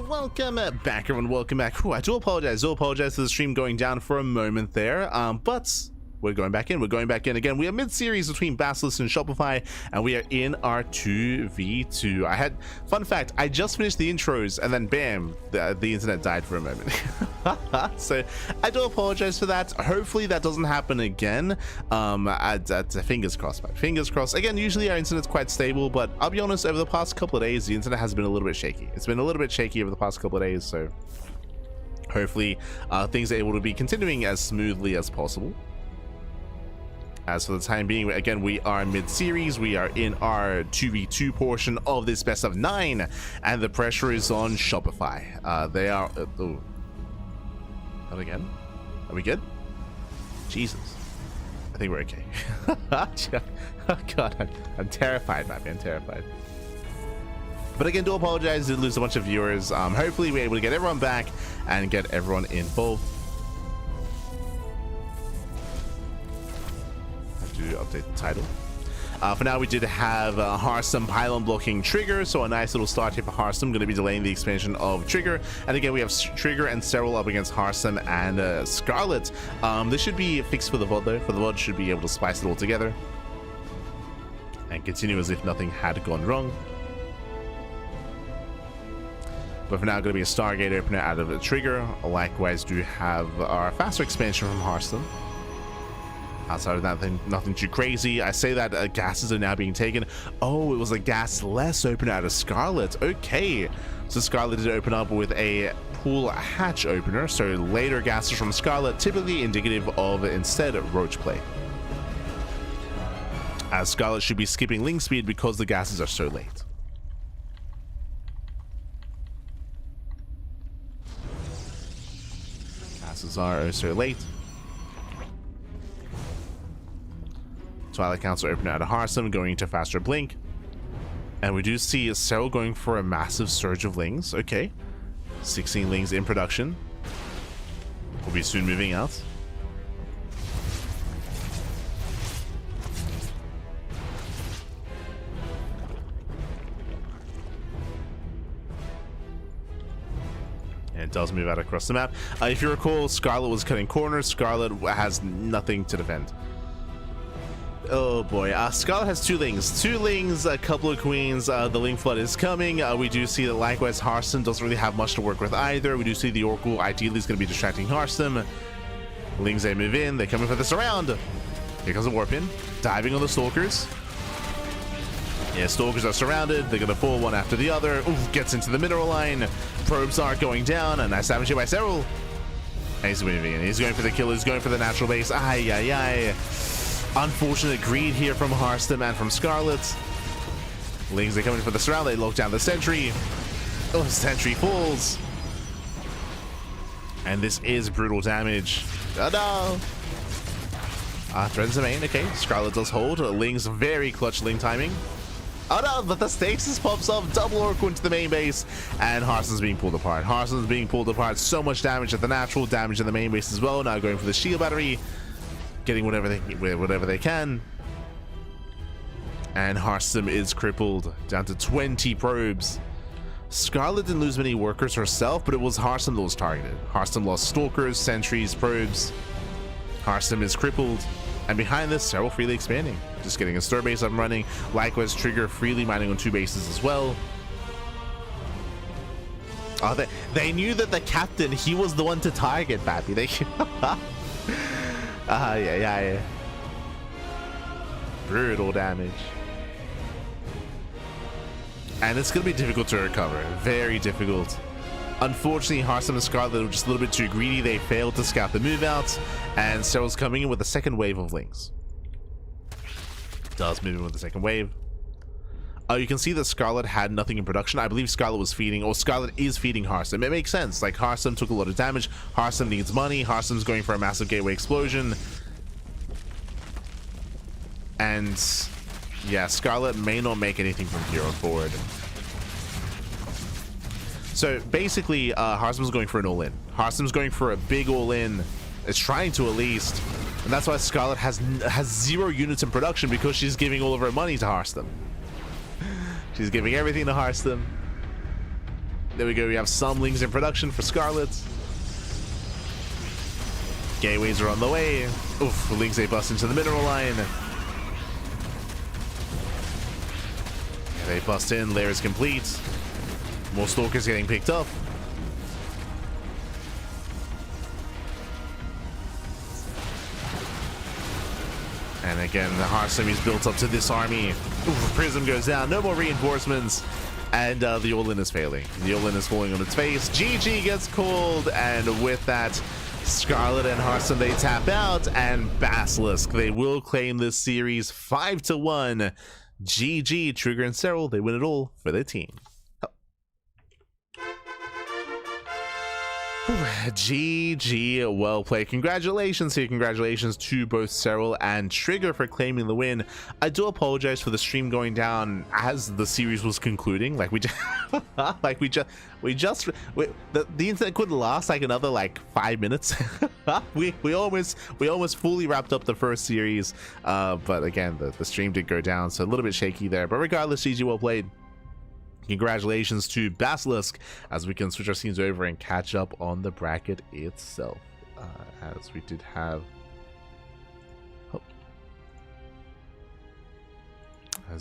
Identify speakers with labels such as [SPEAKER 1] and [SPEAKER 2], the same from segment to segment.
[SPEAKER 1] welcome back everyone, welcome back. Ooh, I do apologize for the stream going down for a moment there, but we're going back in again. We are mid-series between Basilisk and Shopify, and we are in our 2v2. I had, fun fact, I just finished the intros and then bam, the internet died for a moment. So I do apologize for that. Hopefully that doesn't happen again. Fingers crossed, man. Fingers crossed. Again, usually our internet's quite stable, but I'll be honest, over the past couple of days, the internet has been a little bit shaky. It's been a little bit shaky over the past couple of days, so hopefully things are able to be continuing as smoothly as possible. As for the time being, again, we are mid-series. We are in our 2v2 portion of this best of 9, and the pressure is on Shopify. They are... oh. Not again? Are we good? Jesus. I think we're okay. Oh god, I'm terrified, man. I'm terrified. But again, do apologize, did lose a bunch of viewers. Hopefully we're able to get everyone back and get everyone involved. To update the title. For now, we did have Hearthstone pylon blocking Trigger, so a nice little start here for Hearthstone. Going to be delaying the expansion of Trigger, and again we have Trigger and Serral up against Hearthstone and Scarlet. This should be fixed for the VOD though. For the VOD, should be able to spice it all together and continue as if nothing had gone wrong. But for now, going to be a Stargate opener out of the Trigger. Likewise, do have our faster expansion from Hearthstone. Outside of that, nothing too crazy. I say that gases are now being taken. Oh, it was a gas-less opener out of Scarlet. Okay, so Scarlet did open up with a pool hatch opener, so later gases from Scarlet, typically indicative of instead roach play. As Scarlet should be skipping link speed because the gases are so late. Gases are so late. Twilight Council opener out of Hearthstone, going into faster blink. And we do see Serral going for a massive surge of lings. Okay. 16 lings in production. Will be soon moving out. And it does move out across the map. If you recall, Scarlet was cutting corners. Scarlet has nothing to defend. Oh boy, Scarlet has two lings, a couple of queens. The Ling Flood is coming. We do see that likewise Hearthstone doesn't really have much to work with either. We do see the Oracle ideally is going to be distracting Hearthstone. Lings, they move in, they're coming for this around. Here comes a Warp in, diving on the Stalkers. Yeah, Stalkers are surrounded, they're going to fall one after the other. Ooh, gets into the mineral line. Probes are going down, a nice damage here by Serral. And he's moving in, he's going for the kill, he's going for the natural base. Ay, ay, ay. Unfortunate greed here from Hearthstone and from Scarlet. Lings, they're coming for the Serral. They lock down the sentry. Oh, the sentry falls. And this is brutal damage. Oh no. Threads the main. Okay, Scarlet does hold. Ling's very clutch Ling timing. Oh no, but the stasis pops off. Double Oracle into the main base. And Hearthstone's being pulled apart. Hearthstone's being pulled apart. So much damage at the natural, damage in the main base as well. Now going for the shield battery. Getting whatever they can. And Hearthstone is crippled down to 20 probes. Scarlet didn't lose many workers herself, but it was Hearthstone that was targeted. Hearthstone lost stalkers, sentries, probes. Hearthstone is crippled. And behind this, Serral freely expanding. Just getting a stir base up and running. Likewise, Trigger freely mining on 2 bases as well. Oh, they knew that the captain, he was the one to target, Pappy. They yeah. Brutal damage. And it's going to be difficult to recover. Very difficult. Unfortunately, Hearthstone and Scarlet were just a little bit too greedy. They failed to scout the move out. And Serral's coming in with a second wave of lings. Does move in with the second wave. You can see that Scarlet had nothing in production. I believe Scarlet was feeding, or Scarlet is feeding Hearthstone. It makes sense. Like, Hearthstone took a lot of damage. Hearthstone needs money. Hearthstone's going for a massive gateway explosion. And yeah, Scarlet may not make anything from here on forward. So basically, Hearthstone's going for an all-in. Hearthstone's going for a big all-in. It's trying to at least. And that's why Scarlet has 0 units in production, because she's giving all of her money to Hearthstone. She's giving everything to Hearthstone. There we go. We have some Lings in production for Scarlet. Gateways are on the way. Oof, Lings they bust into the mineral line. Yeah, they bust in. Lair is complete. More Stalkers getting picked up. And again, the Hearthstone is built up to this army. Oof, Prism goes down. No more reinforcements. And the all-in is failing. The all-in is falling on its face. GG gets called. And with that, Scarlet and Hearthstone, they tap out. And Basilisk, they will claim this series 5-1. GG, Trigger and Serral, they win it all for their team. GG, well played. Congratulations here. Congratulations to both Serral and Trigger for claiming the win. I do apologize for the stream going down as the series was concluding. Like the internet couldn't last like another like 5 minutes. we almost fully wrapped up the first series, but again the stream did go down, so a little bit shaky there. But regardless, GG, well played. Congratulations to Basilisk, as we can switch our scenes over and catch up on the bracket itself, as we did have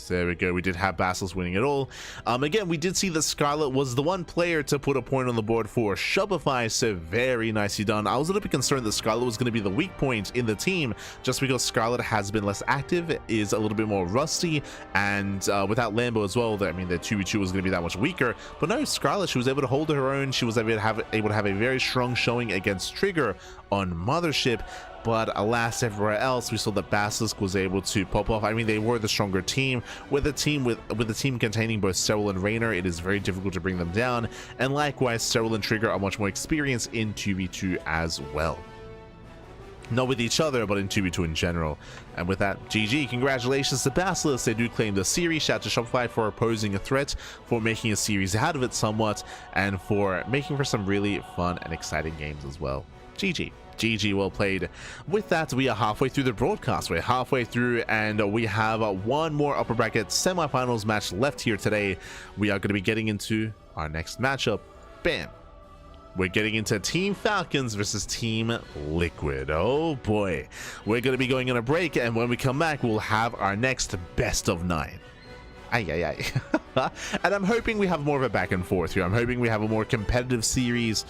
[SPEAKER 1] there we go. We did have Basilisk winning it all. Again, we did see that Scarlet was the one player to put a point on the board for Shopify, so very nicely done. I was a little bit concerned that Scarlet was going to be the weak point in the team, just because Scarlet has been less active, is a little bit more rusty, and without Lambo as well, I mean, the 2v2 was going to be that much weaker. But no, Scarlet, she was able to hold her own. She was able to have a very strong showing against Trigger on Mothership. But alas, everywhere else, we saw that Basilisk was able to pop off. I mean, they were the stronger team. With a team containing both Serral and Reynor, it is very difficult to bring them down. And likewise, Serral and Trigger are much more experienced in 2v2 as well. Not with each other, but in 2v2 in general. And with that, GG. Congratulations to Basilisk. They do claim the series. Shout out to Shopify for opposing a threat, for making a series out of it somewhat, and for making for some really fun and exciting games as well. GG. GG, well played. With that, we are halfway through the broadcast. We're halfway through, and we have one more upper bracket semifinals match left here today. We are going to be getting into our next matchup. Bam. We're getting into Team Falcons versus Team Liquid. Oh boy. We're going to be going on a break, and when we come back, we'll have our next best of 9. And I'm hoping we have more of a back and forth here. I'm hoping we have a more competitive series.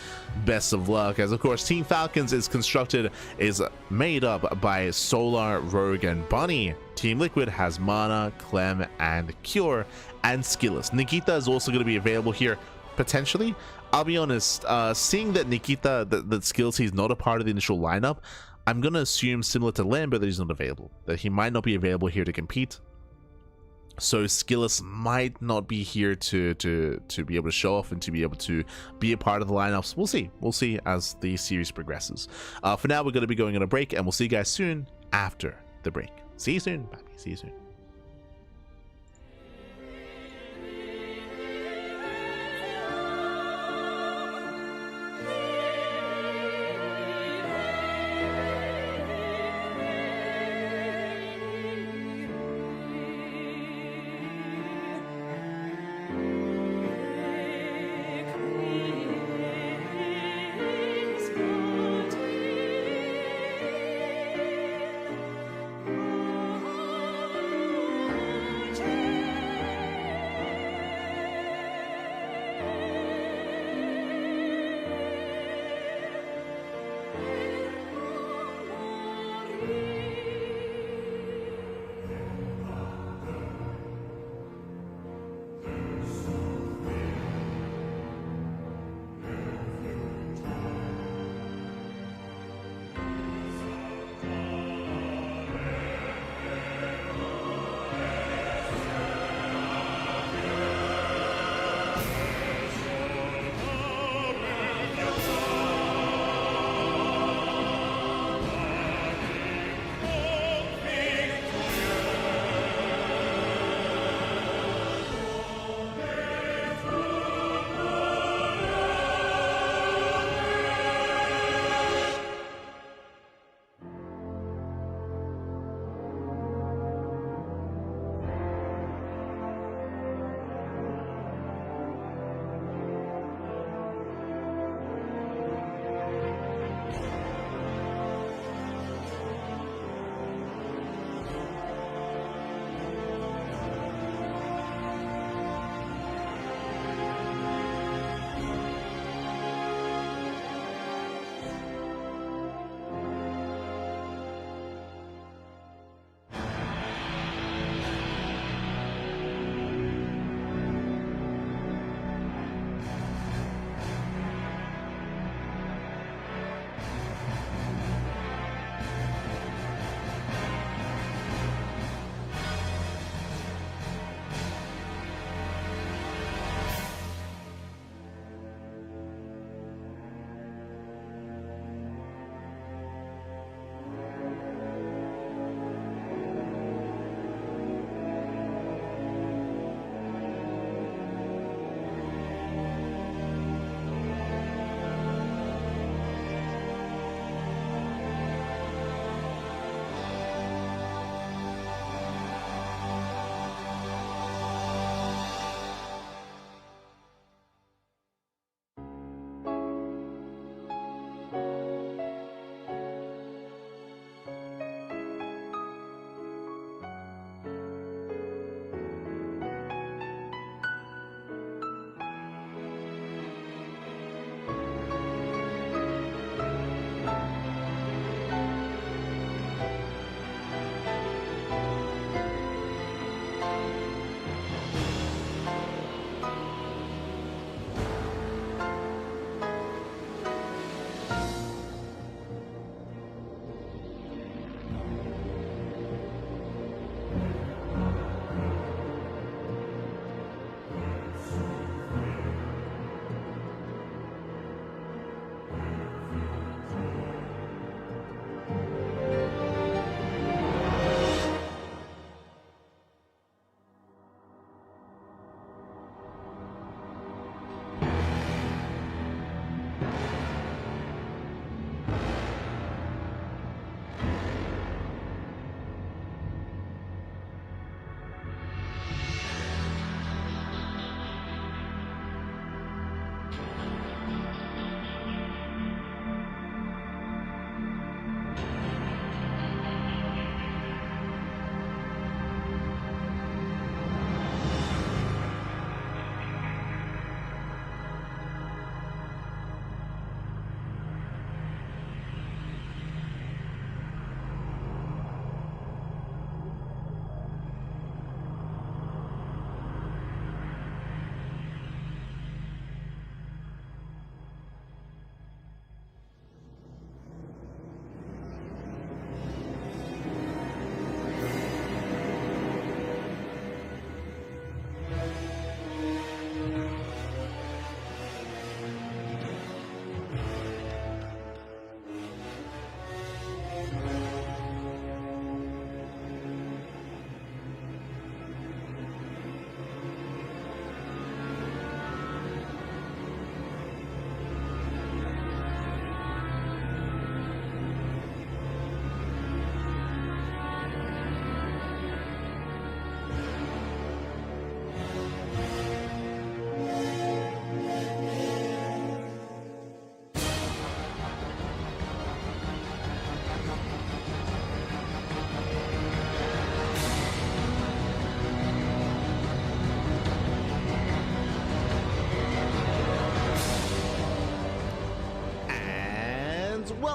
[SPEAKER 1] Best of luck, as of course Team Falcons is made up by Solar, Rogue, and Bunny. Team Liquid has Mana, Clem, and Cure, and Skillus. Nikita is also going to be available here potentially. I'll be honest, seeing that Nikita, that Skillus, he's not a part of the initial lineup, I'm going to assume, similar to Lambert, that he's not available, that he might not be available here to compete. So Skillus might not be here to be able to show off and to be able to be a part of the lineups. We'll see as the series progresses. For now, we're going to be going on a break, and we'll see you guys soon after the break. See you soon. Bye. See you soon.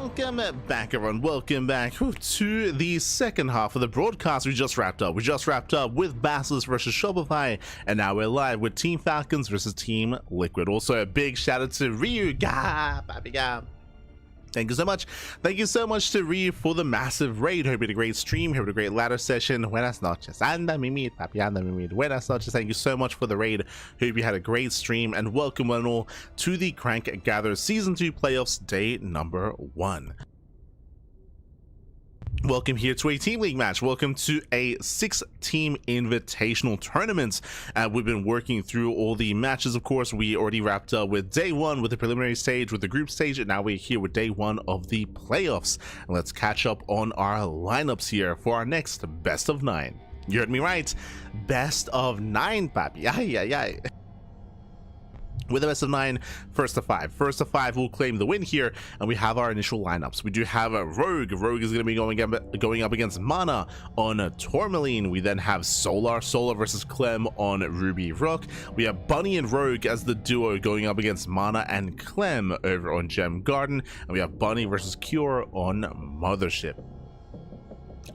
[SPEAKER 1] Welcome back, everyone. Welcome back to the second half of the broadcast. We just wrapped up with Basilisk versus Shopify, and now we're live with Team Falcons versus Team Liquid. Also, a big shout out to Ryu. Thank you so much. Thank you so much to Ryu for the massive raid. Hope you had a great stream. Hope you had a great ladder session. Buenas noches. Anda mi meat, papi, anda mi meat. Buenas noches. Thank you so much for the raid. Hope you had a great stream, and welcome one and all to the Crank Gather Season 2 Playoffs Day number 1. Welcome here to a team league match. Welcome to a 6-team invitational tournament. We've been working through all the matches. Of course, we already wrapped up with day 1 with the preliminary stage, with the group stage, and now we're here with day 1 of the playoffs. And let's catch up on our lineups here for our next best of 9. You heard me right, best of 9, papi. Ay. With the best of 9, first to 5. First to 5 will claim the win here, and we have our initial lineups. We do have a Rogue. Rogue is going to be going up against Mana on Tourmaline. We then have Solar versus Clem on Ruby Rook. We have Bunny and Rogue as the duo going up against Mana and Clem over on Gem Garden, and we have Bunny versus Cure on Mothership.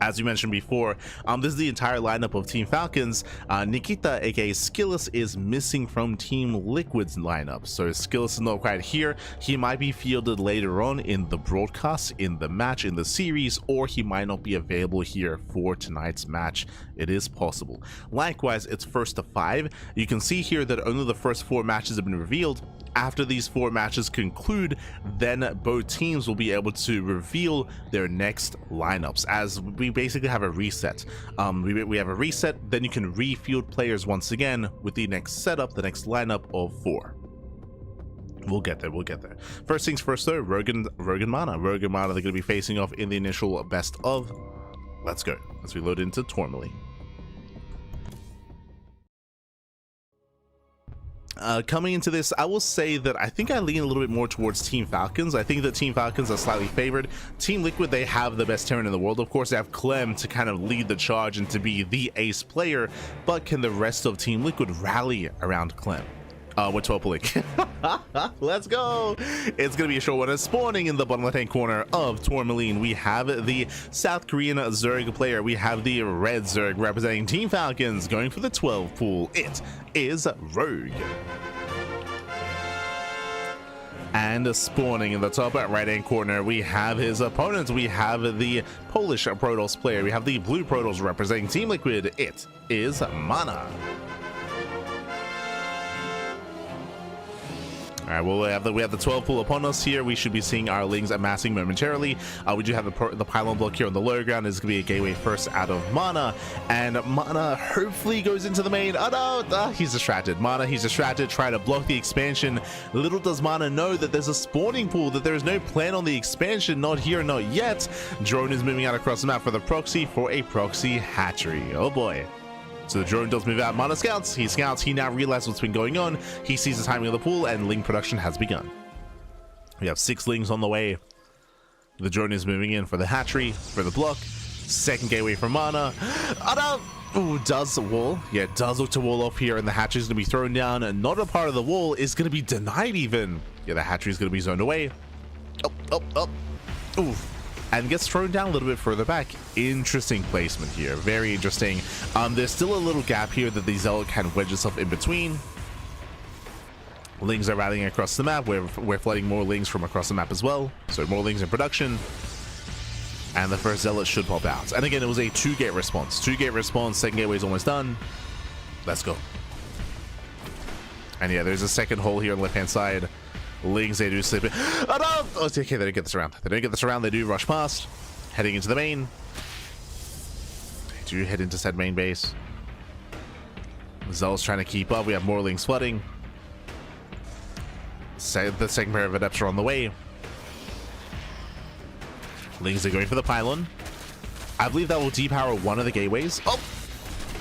[SPEAKER 1] As we mentioned before, this is the entire lineup of Team Falcons. Nikita, aka Skillus, is missing from Team Liquid's lineup, so Skillus is not quite here. He might be fielded later on in the broadcast, in the match, in the series, or he might not be available here for tonight's match. It is possible. Likewise, it's first to 5. You can see here that only the first 4 matches have been revealed. After these 4 matches conclude, then both teams will be able to reveal their next lineups, as we basically have a reset. We have a reset, then you can refield players once again with the next setup, the next lineup of 4. We'll get there. First things first though, Rogue and Mana. Rogue and Mana, they're going to be facing off in the initial best of. Let's go. As we load into Tourmaline. Coming into this, I will say that I think I lean a little bit more towards Team Falcons. I think that Team Falcons are slightly favored. Team Liquid, they have the best Terran in the world. Of course, they have Clem to kind of lead the charge and to be the ace player, but can the rest of Team Liquid rally around Clem? With Tourmaline. Let's go. It's gonna be a short one. Spawning in the bottom left hand corner of Tourmaline, we have the South Korean Zerg player. We have the red Zerg representing Team Falcons going for the 12 pool. It is Rogue. And spawning in the top right hand corner, we have his opponents. We have the Polish Protoss player. We have the blue Protoss representing Team Liquid. It is Mana. All right, well, we have the 12 pool upon us here. We should be seeing our Lings amassing momentarily. We do have the pylon block here on the lower ground. This is going to be a gateway first out of Mana, and Mana hopefully goes into the main. Oh no, he's distracted. Mana, he's distracted, trying to block the expansion. Little does Mana know that there's a spawning pool, that there is no plan on the expansion, not here, not yet. Drone is moving out across the map for the proxy, for a proxy hatchery. Oh boy. So the drone does move out. Mana scouts. He now realizes what's been going on. He sees the timing of the pool, and Ling production has begun. We have 6 Lings on the way. The drone is moving in for the hatchery, for the block. Second gateway for Mana. Oh no! Ooh, does the wall. Yeah, it does look to wall off here, and the hatchery is going to be thrown down. And not a part of the wall is going to be denied even. Yeah, the hatchery is going to be zoned away. Oh. Ooh. And gets thrown down a little bit further back. Interesting placement here. Very interesting. There's still a little gap here that the Zealot can wedge itself in between. Lings are rallying across the map. We're flooding more Lings from across the map as well. So more Lings in production. And the first Zealot should pop out. And again, it was a 2-gate response. 2-gate response. Second gateway is almost done. Let's go. And yeah, there's a second hole here on the left-hand side. Lings, they do slip it. Oh no! Oh, okay, they don't get this around. They do rush past. Heading into the main. They do head into said main base. Zell's trying to keep up. We have more Lings flooding. The second pair of adepts are on the way. Lings are going for the pylon. I believe that will depower one of the gateways. Oh!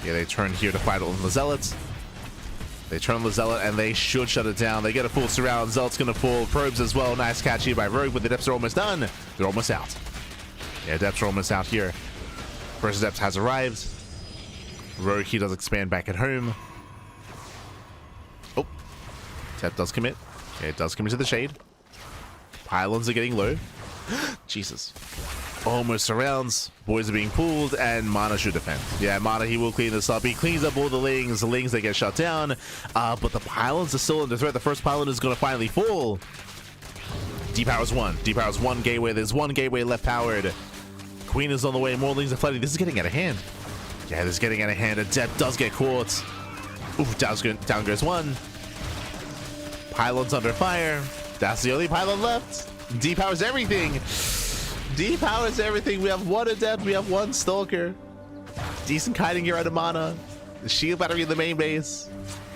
[SPEAKER 1] Yeah, they turn here to fight on the Zealots. They turn on the Zealot, and they should shut it down. They get a full surround. Zealot's going to fall. Probes as well. Nice catch here by Rogue, but the Adepts are almost done. They're almost out. Yeah, Adepts are almost out here. First Adept has arrived. Rogue, he does expand back at home. Oh. Adept does commit. Yeah, it does commit to the shade. Pylons are getting low. Jesus. Almost surrounds. Boys are being pulled, and Mana should defend. Yeah, Mana, he will clean this up. He cleans up all the lings. The lings, they get shut down. But the pylons are still under threat. The first pylon is going to finally fall. D-Power's one. D-Power's one gateway. There's one gateway left powered. Queen is on the way. More lings are flooding. This is getting out of hand. Yeah, this is getting out of hand. Adept does get caught. Oof, down goes one. Pylon's under fire. That's the only pylon left. D-Power's everything. D-Power's everything. We have one Adept. We have one Stalker. Decent kiting here out of Mana. The shield battery in the main base.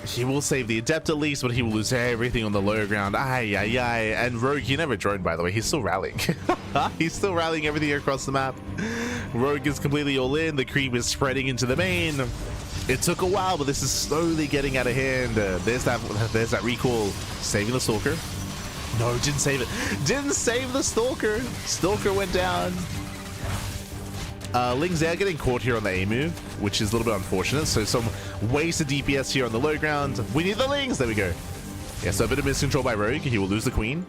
[SPEAKER 1] He will save the Adept at least, but he will lose everything on the lower ground. Ay, ay, ay. And Rogue, he never droned, by the way. He's still rallying. He's still rallying everything across the map. Rogue is completely all in. The creep is spreading into the main. It took a while, but this is slowly getting out of hand. There's that recall. Saving the Stalker. No, didn't save it. Didn't save the Stalker. Stalker went down. Lings are getting caught here on the A move, which is a little bit unfortunate. So some wasted DPS here on the low ground. We need the Lings. There we go. Yeah, so a bit of miscontrol by Rogue. He will lose the Queen.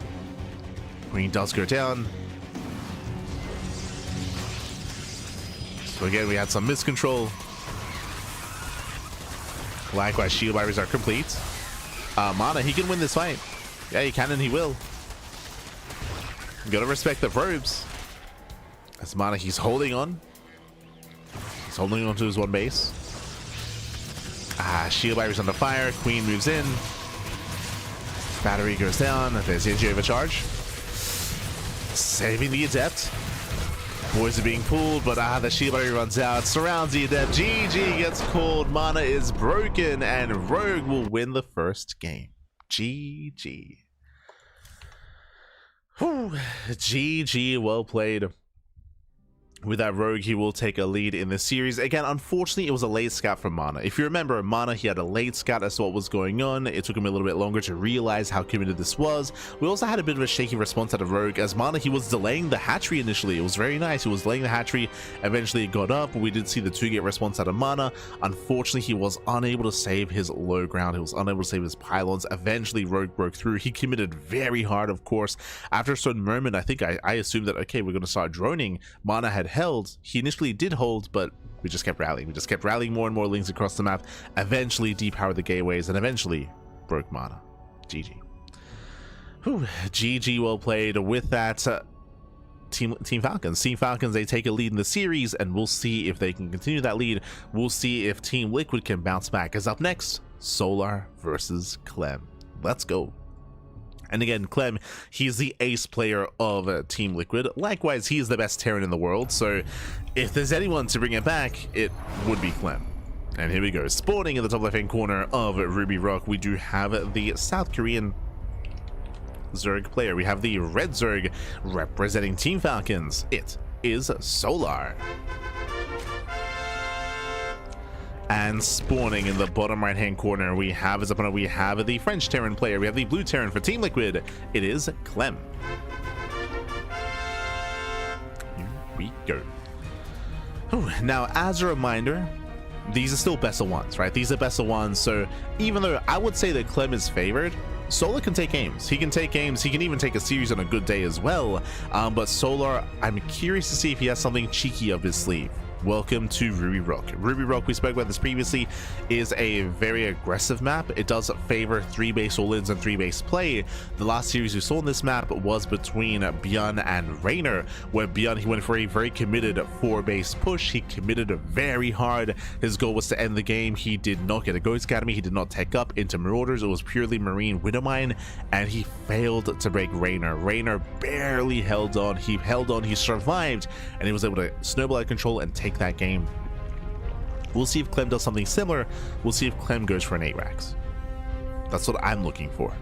[SPEAKER 1] Queen does go down. So again, we had some miscontrol. Likewise, shield barriers are complete. Mana, he can win this fight. Yeah, he can and he will. You gotta respect the probes. As Mana, he's holding on. He's holding on to his one base. Shield barrier's under fire. Queen moves in. Battery goes down. There's the energy overcharge. Saving the Adept. Boys are being pulled, but the shield barrier runs out. Surrounds the Adept. GG gets called. Mana is broken, and Rogue will win the first game. GG. Whew. GG, well played. With that Rogue, he will take a lead in this series. Again, unfortunately, it was a late scout from Mana. If you remember, Mana, he had a late scout as to what was going on. It took him a little bit longer to realize how committed this was. We also had a bit of a shaky response out of Rogue, as Mana, he was delaying the hatchery initially. It was very nice. He was delaying the hatchery. Eventually, it got up. We did see the 2-gate response out of Mana. Unfortunately, he was unable to save his low ground. He was unable to save his pylons. Eventually, Rogue broke through. He committed very hard, of course. After a certain moment, I think I assumed that, okay, we're going to start droning. Mana had held. He initially did hold, but we just kept rallying. We just kept rallying more and more Lings across the map. Eventually depowered the gateways and eventually broke Mana. GG. Whew. GG, well played. With that, Team Falcons. Team Falcons, they take a lead in the series, and we'll see if they can continue that lead. We'll see if Team Liquid can bounce back. As up next, Solar versus Clem. Let's go. And again, Clem, he's the ace player of Team Liquid. Likewise, he is the best Terran in the world, so if there's anyone to bring it back, it would be Clem. And here we go. Spawning in the top left-hand corner of Ruby Rock, we do have the South Korean Zerg player. We have the red Zerg representing Team Falcons. It is Solar. And spawning in the bottom right hand corner, we have as opponent, we have the French Terran player. We have the blue Terran for Team Liquid. It is Clem. Here we go. Ooh, now, as a reminder, these are still best of ones, right? These are best of ones. So even though I would say that Clem is favored, Solar can take games. He can take games. He can even take a series on a good day as well. But Solar, I'm curious to see if he has something cheeky up his sleeve. Welcome to Ruby Rock. Ruby Rock, we spoke about this previously, is a very aggressive map. It does favor 3-base all-ins and 3-base play. The last series we saw on this map was between Bjorn and Reynor, where Bjorn, he went for a very committed 4-base push. He committed very hard. His goal was to end the game. He did not get a Ghost Academy. He did not tech up into Marauders. It was purely Marine Widowmine, and he failed to break Reynor. Reynor barely held on. He held on. He survived, and he was able to snowball out of control and take that game. We'll see if Clem does something similar. We'll see if Clem goes for an 8-Rax. That's what I'm looking for.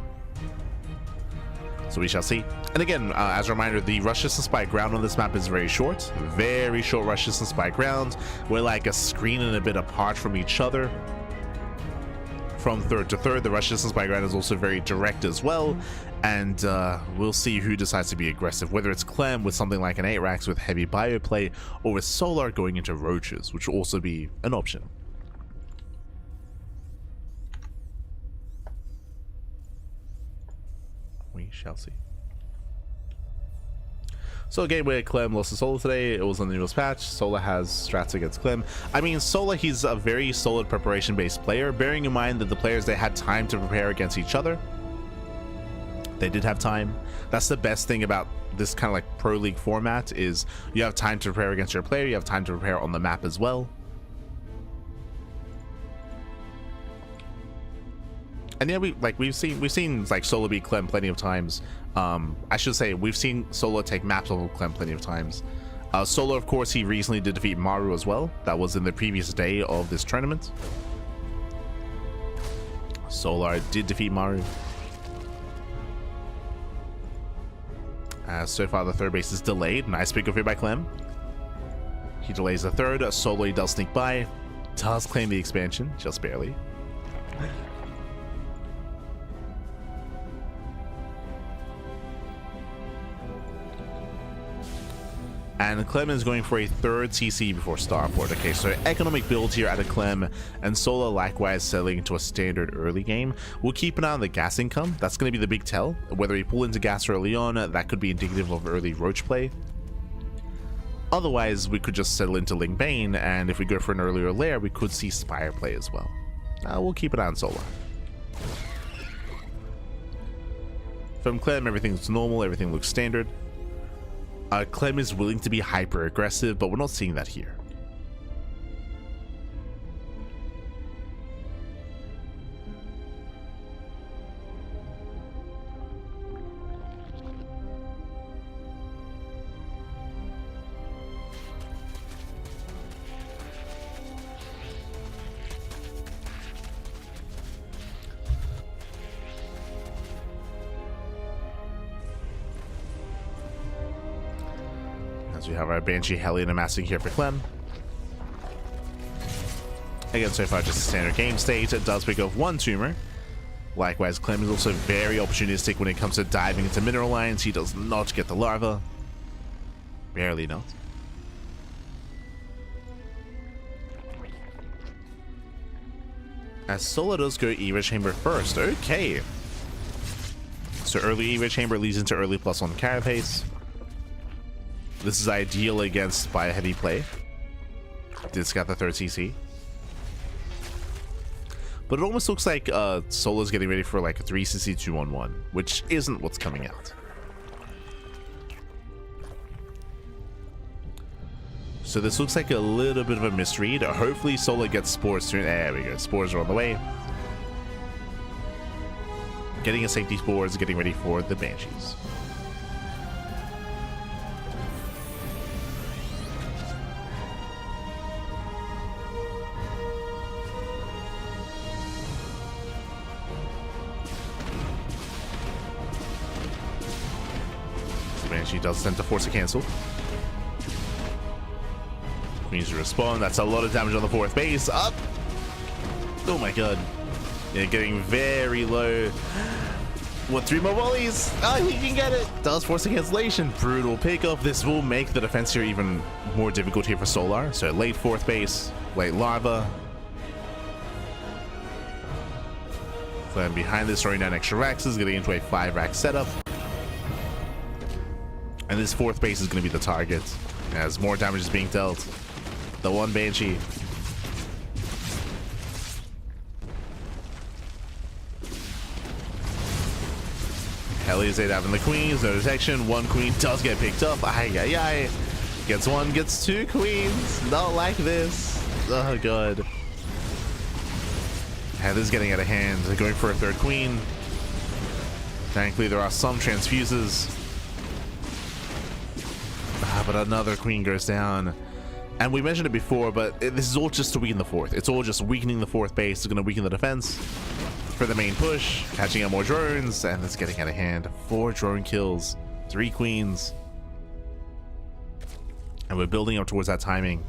[SPEAKER 1] So we shall see. And again, as a reminder, the rush distance by ground on this map is very short. Very short rush distance by ground. We're like a screen and a bit apart from each other. From third to third, the rush distance by ground is also very direct as well. And we'll see who decides to be aggressive, whether it's Clem with something like an 8-Rax with heavy bio play, or with Solar going into roaches, which will also be an option. We shall see. So a game where Clem lost to Solar today, it was on the newest patch. Solar has strats against Clem. I mean, Solar, he's a very solid preparation-based player, bearing in mind that the players, they had time to prepare against each other. They did have time. That's the best thing about this kind of like Pro League format, is you have time to prepare against your player, you have time to prepare on the map as well. And yeah, we've seen like Solar beat Clem plenty of times. I should say we've seen Solar take maps over Clem plenty of times. Solar, of course, he recently did defeat Maru as well. That was in the previous day of this tournament. Solar did defeat Maru. So far the third base is delayed. Nice pick up here by Clem. He delays the third. Solar does sneak by. Does claim the expansion, just barely. And Clem is going for a third CC before Starport. Okay, so economic build here out of Clem, and Solar likewise settling into a standard early game. We'll keep an eye on the gas income. That's going to be the big tell. Whether we pull into gas early on, that could be indicative of early Roach play. Otherwise, we could just settle into Ling Bane, and if we go for an earlier lair, we could see Spire play as well. We'll keep an eye on Solar. From Clem, everything's normal, everything looks standard. Clem is willing to be hyper aggressive, but we're not seeing that here. We have our Banshee Hellion amassing here for Clem. Again, so far just a standard game state. It does pick up one tumor. Likewise, Clem is also very opportunistic when it comes to diving into mineral lines. He does not get the larva. Barely not. As Solar does go Eva Chamber first. Okay. So early Eva Chamber leads into early +1 carapace. This is ideal against by a heavy play. Did scout the third CC. But it almost looks like Solar's getting ready for like a 3CC 2-on-1, which isn't what's coming out. So this looks like a little bit of a misread. Hopefully Solar gets spores soon. There we go. Spores are on the way. Getting a safety spores, getting ready for the Banshees. She does tend to force a cancel. Queens to respond. That's a lot of damage on the fourth base. Up. Oh my god. Yeah, getting very low. What, 3 more volleys? Oh, he can get it. Does force a cancellation. Brutal pickup. This will make the defense here even more difficult here for Solar. So late fourth base, late larva. Then behind this, throwing down extra racks, getting into a 5-rack setup. And this fourth base is going to be the target as more damage is being dealt. The one Banshee. Helly's 8 having the queens, no detection. One queen does get picked up. Ay, ay, ay. Gets one, gets 2 queens. Not like this. Oh, god. Heather's getting out of hand. They're going for a third queen. Thankfully, there are some transfuses. But another queen goes down. And we mentioned it before, but this is all just to weaken the fourth. It's all just weakening the fourth base. It's going to weaken the defense for the main push. Catching up more drones, and it's getting out of hand. 4 drone kills, 3 queens. And we're building up towards that timing.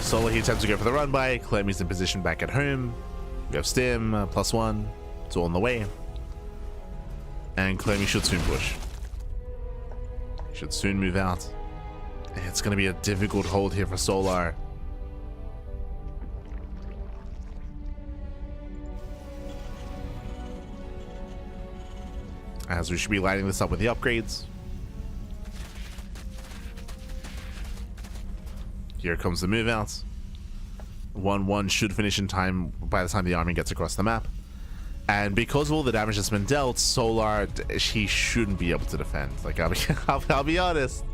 [SPEAKER 1] Solar he attempts to go for the run by. Clem is in position back at home. We have Stim, +1. It's all on the way. And Clem should soon push. Should soon move out. It's going to be a difficult hold here for Solar. As we should be lighting this up with the upgrades. Here comes the move out. 1-1 should finish in time by the time the army gets across the map. And because of all the damage that's been dealt, Solar, he shouldn't be able to defend. Like, I'll be honest.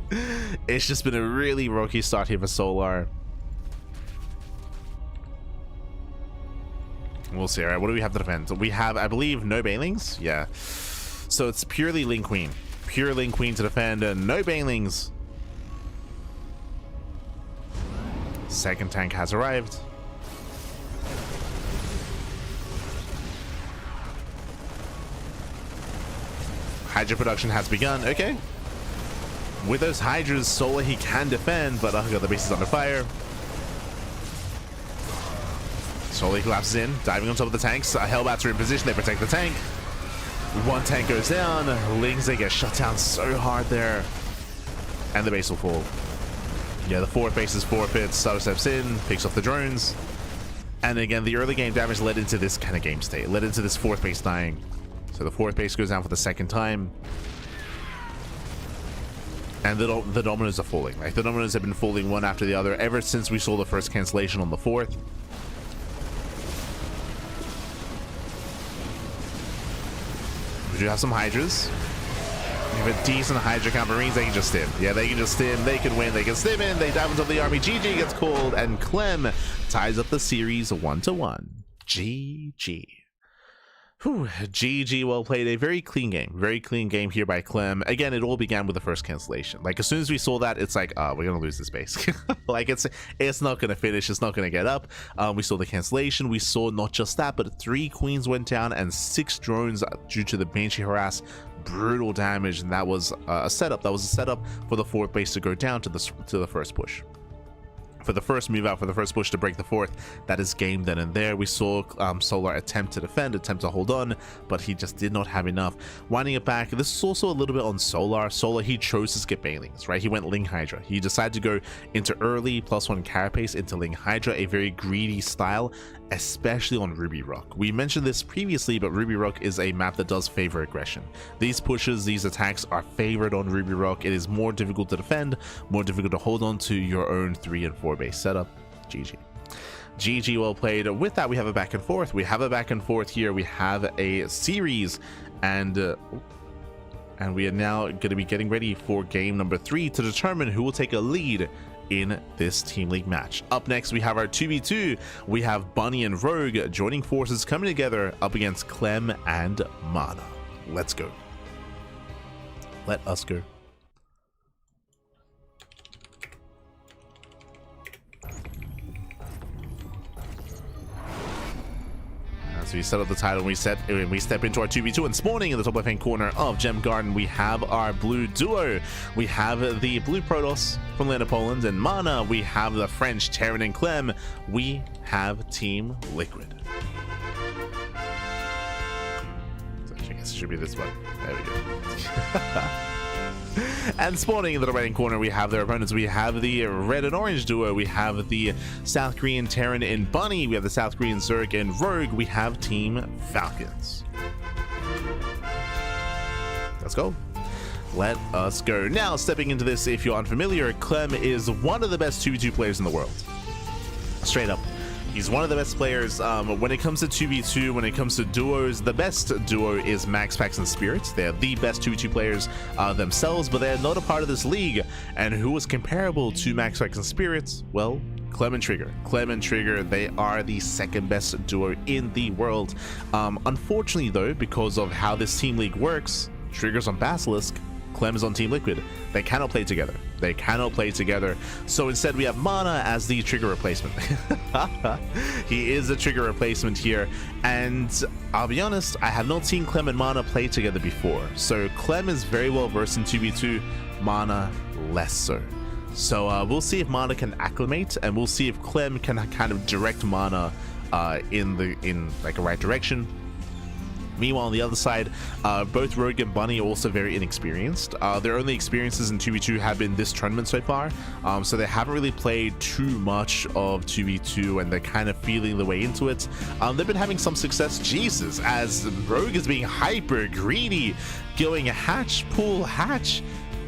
[SPEAKER 1] It's just been a really rocky start here for Solar. We'll see. All right, what do we have to defend? So we have, I believe, no Banelings. Yeah. So it's purely Link Queen. Pure Link Queen to defend, and no Banelings. Second tank has arrived. Hydra production has begun. Okay. With those Hydras, Solar, he can defend, but oh god, the base is under fire. Solar collapses in, diving on top of the tanks. Hellbats are in position, they protect the tank. One tank goes down. Lings, they get shut down so hard there. And the base will fall. Yeah, the fourth base is forfeit. Starter steps in, picks off the drones. And again, the early game damage led into this kind of game state. Led into this fourth base dying. So the fourth base goes down for the second time. And the dominoes are falling. Like, the dominoes have been falling one after the other ever since we saw the first cancellation on the 4th. We do have some Hydras. We have a decent Hydra count. Marines, they can just stim. Yeah, they can just stim. They can win. They can stim in. They dive into the army. GG gets called. And Clem ties up the series 1-1. GG. Whew, GG, well played. A very clean game here by Clem. Again, it all began with the first cancellation. Like, as soon as we saw that, it's like, we're gonna lose this base. Like, it's not gonna finish, it's not gonna get up. We saw the cancellation. We saw not just that, but 3 queens went down and 6 drones due to the Banshee harass. Brutal damage, and that was a setup. That was a setup for the 4th base to go down to the first push. For the first move out, for the first push to break the 4th, that is game then and there. We saw Solar attempt to defend, attempt to hold on, but he just did not have enough. Winding it back, this is also a little bit on Solar. Solar, he chose to skip Banelings, right? He went Ling Hydra. He decided to go into early +1 carapace into Ling Hydra, a very greedy style, especially on Ruby Rock. We mentioned this previously, but Ruby Rock is a map that does favor aggression. These pushes, these attacks are favored on Ruby Rock. It is more difficult to defend, more difficult to hold on to your own 3 and 4 base setup. GG. GG, well played. With that, we have a back and forth. We have a back and forth here. We have a series, and we are now going to be getting ready for game number 3 to determine who will take a lead in this Team League match. Up next, we have our 2v2. We have Bunny and Rogue joining forces, coming together up against Clem and Mana. Let's go. Let us go. So we set up the title, we step into our 2v2, and spawning in the top left hand corner of Gem Garden, we have our blue duo. We have the blue Protoss from Land of Poland, and Mana, we have the French Terran and Clem. We have Team Liquid. So I guess it should be this one. There we go. And spawning in the right hand corner, we have their opponents. We have the red and orange duo. We have the South Korean Terran and Bunny. We have the South Korean Zerg and Rogue. We have Team Falcons. Let's go. Let us go. Now, stepping into this, if you're unfamiliar, Clem is one of the best 2v2 players in the world. Straight up. He's one of the best players. When it comes to 2v2, when it comes to duos, the best duo is Max, Pax, and Spirits. They're the best 2v2 players themselves, but they're not a part of this league. And who is comparable to Max, Pax, and Spirits? Well, Clem and Trigger. Clem and Trigger, they are the second best duo in the world. Unfortunately, though, because of how this Team League works, Trigger's on Basilisk, Clem is on Team Liquid. They cannot play together. They cannot play together. So instead, we have Mana as the Trigger replacement. He is a Trigger replacement here. And I'll be honest, I have not seen Clem and Mana play together before. So Clem is very well versed in 2v2, Mana less so. So we'll see if Mana can acclimate, and we'll see if Clem can kind of direct Mana in like a right direction. Meanwhile, on the other side, both Rogue and Bunny are also very inexperienced. Their only experiences in 2v2 have been this tournament so far, so they haven't really played too much of 2v2, and they're kind of feeling the way into it. They've been having some success, Jesus, as Rogue is being hyper greedy, going hatch, pull, hatch,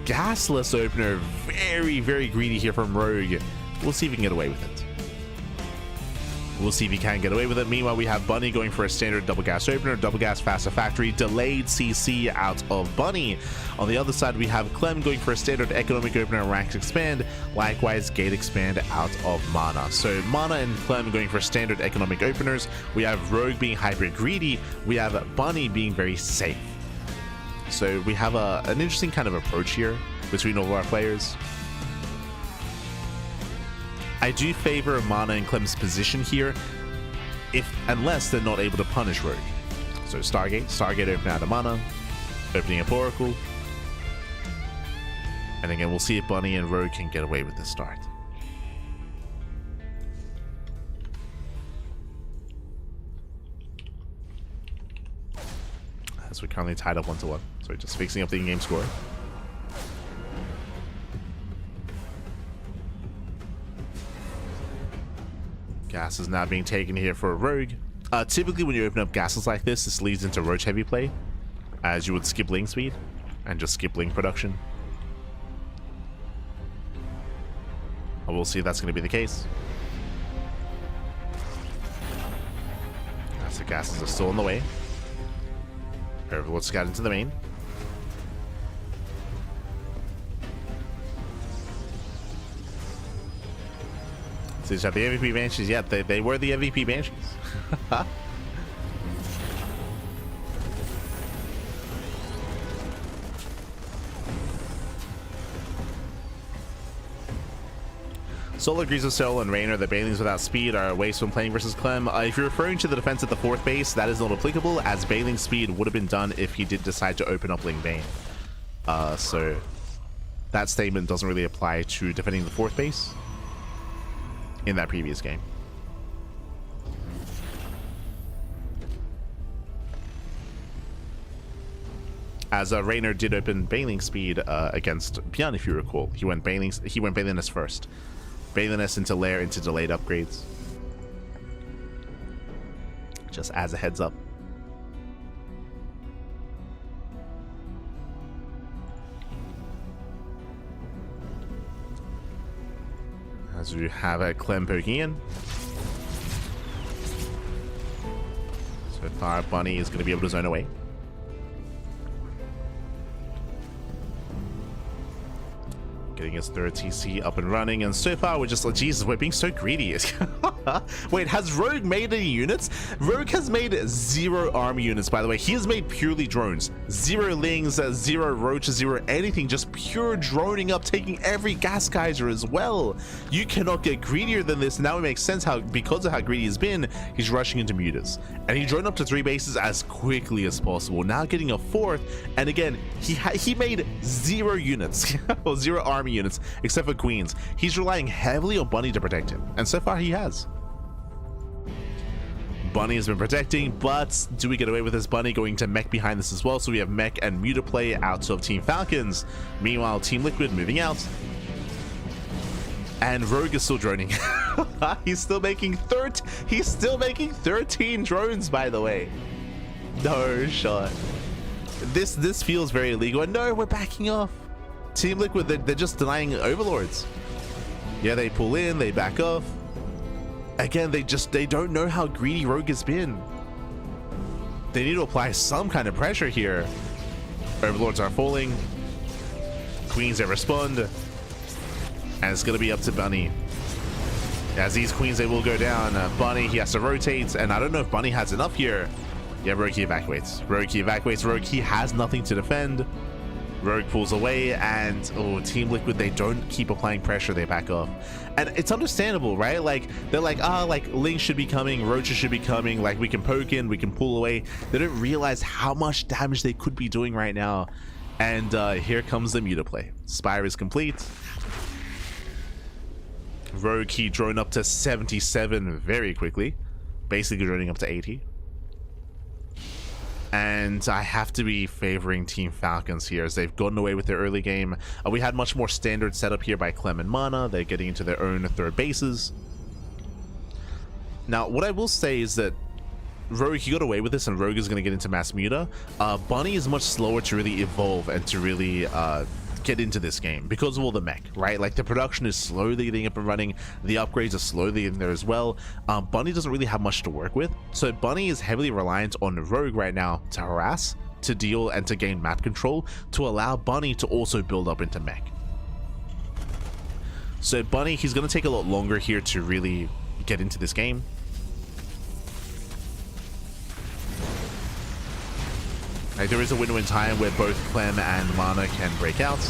[SPEAKER 1] gasless opener. Very, very greedy here from Rogue. We'll see if we can get away with it. We'll see if he can get away with it. Meanwhile, we have Bunny going for a standard double gas opener, double gas faster factory, delayed CC out of Bunny. On the other side, we have Clem going for a standard economic opener, ranks expand, likewise gate expand out of Mana. So Mana and Clem going for standard economic openers. We have Rogue being hyper greedy. We have Bunny being very safe. So we have an interesting kind of approach here between all of our players. I do favor Mana and Clem's position here, unless they're not able to punish Rogue. So Stargate open out of Mana, opening up Oracle. And again, we'll see if Bunny and Rogue can get away with the start. As we're currently tied up 1-1. So just fixing up the in-game score. Gas is now being taken here for a Rogue. Typically when you open up gases like this leads into Roach heavy play, as you would skip link speed and just skip link production. We'll see if that's going to be the case. As the gases are still on the way. Overlord scout into the main. So you have the MVP Banshees. Yeah, they were the MVP Banshees. Solo agrees with Serral and Reynor that Banelings without speed are a waste when playing versus Clem. If you're referring to the defense at the 4th base, that is not applicable, as Baneling's speed would have been done if he did decide to open up Ling Bane. So that statement doesn't really apply to defending the 4th base in that previous game. As Reynor did open Baneling speed against Bjorn, if you recall. He went Baneliness first. Baneliness into Lair into delayed upgrades. Just as a heads up. As we have a Clem poking in. So far, Bunny is going to be able to zone away. Getting his 3rd TC up and running, and so far we're just like, Jesus, we're being so greedy. Wait, has Rogue made any units? Rogue has made 0 army units, by the way. He has made purely drones. 0 Lings, 0 Roaches, 0 anything, just pure droning up, taking every gas geyser as well. You cannot get greedier than this. Now it makes sense how, because of how greedy he's been, he's rushing into mutas. And he droned up to 3 bases as quickly as possible. Now getting a 4th, and again, he made 0 units, or 0 army units, except for Queens. He's relying heavily on Bunny to protect him, and so far he has. Bunny has been protecting, but do we get away with this? Bunny going to mech behind this as well, so we have mech and muta play out of Team Falcons. Meanwhile, Team Liquid moving out, and Rogue is still droning. He's still making 13 drones, by the way. No shot. This feels very illegal, and no, we're backing off. Team Liquid, they're just denying overlords. Yeah, they pull in, they back off. Again, they don't know how greedy Rogue has been. They need to apply some kind of pressure here. Overlords are falling. Queens, they respond. And it's going to be up to Bunny. As these Queens, they will go down. Bunny, he has to rotate. And I don't know if Bunny has enough here. Yeah, Rogue evacuates. Rogue he has nothing to defend. Rogue pulls away, and Team Liquid, they don't keep applying pressure, they back off. And it's understandable, right? Like, they're like, like Ling should be coming, Roaches should be coming, like we can poke in, we can pull away. They don't realize how much damage they could be doing right now. And here comes the muta play. Spire is complete. Rogue key drone up to 77 very quickly, basically droning up to 80. And I have to be favoring Team Falcons here, as they've gotten away with their early game. We had much more standard setup here by Clem and Mana. They're getting into their own 3rd bases. Now, what I will say is that Rogue, he got away with this, and Rogue is going to get into mass muta. Bunny is much slower to really evolve and to really get into this game because of all the mech, right? Like the production is slowly getting up and running, the upgrades are slowly in there as well. Bunny doesn't really have much to work with, so Bunny is heavily reliant on Rogue right now to harass, to deal, and to gain map control to allow Bunny to also build up into mech. So Bunny, he's going to take a lot longer here to really get into this game. Like, there is a window in time where both Clem and Mana can break out.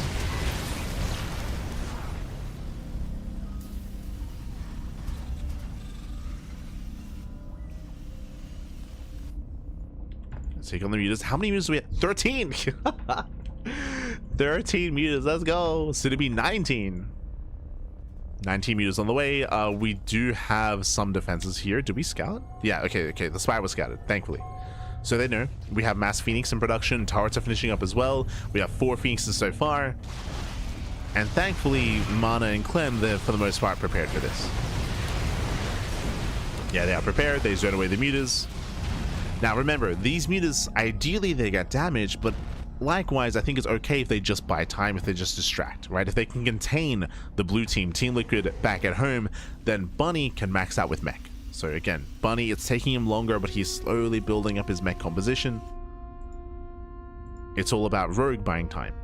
[SPEAKER 1] Let's take on the mutas. How many mutas do we have? 13! 13 mutas, let's go! Soon to be 19. 19 mutas on the way. We do have some defenses here. Did we scout? Yeah, okay, the spy was scouted, thankfully. So they know. We have Mass Phoenix in production. Turrets are finishing up as well. We have 4 Phoenixes so far. And thankfully, Mana and Clem, they're for the most part prepared for this. Yeah, they are prepared. They zone away the mutas. Now remember, these mutas, ideally they get damaged, but likewise, I think it's okay if they just buy time, if they just distract, right? If they can contain the blue team, Team Liquid, back at home, then Bunny can max out with mech. So again, Bunny, it's taking him longer, but he's slowly building up his mech composition. It's all about Rogue buying time.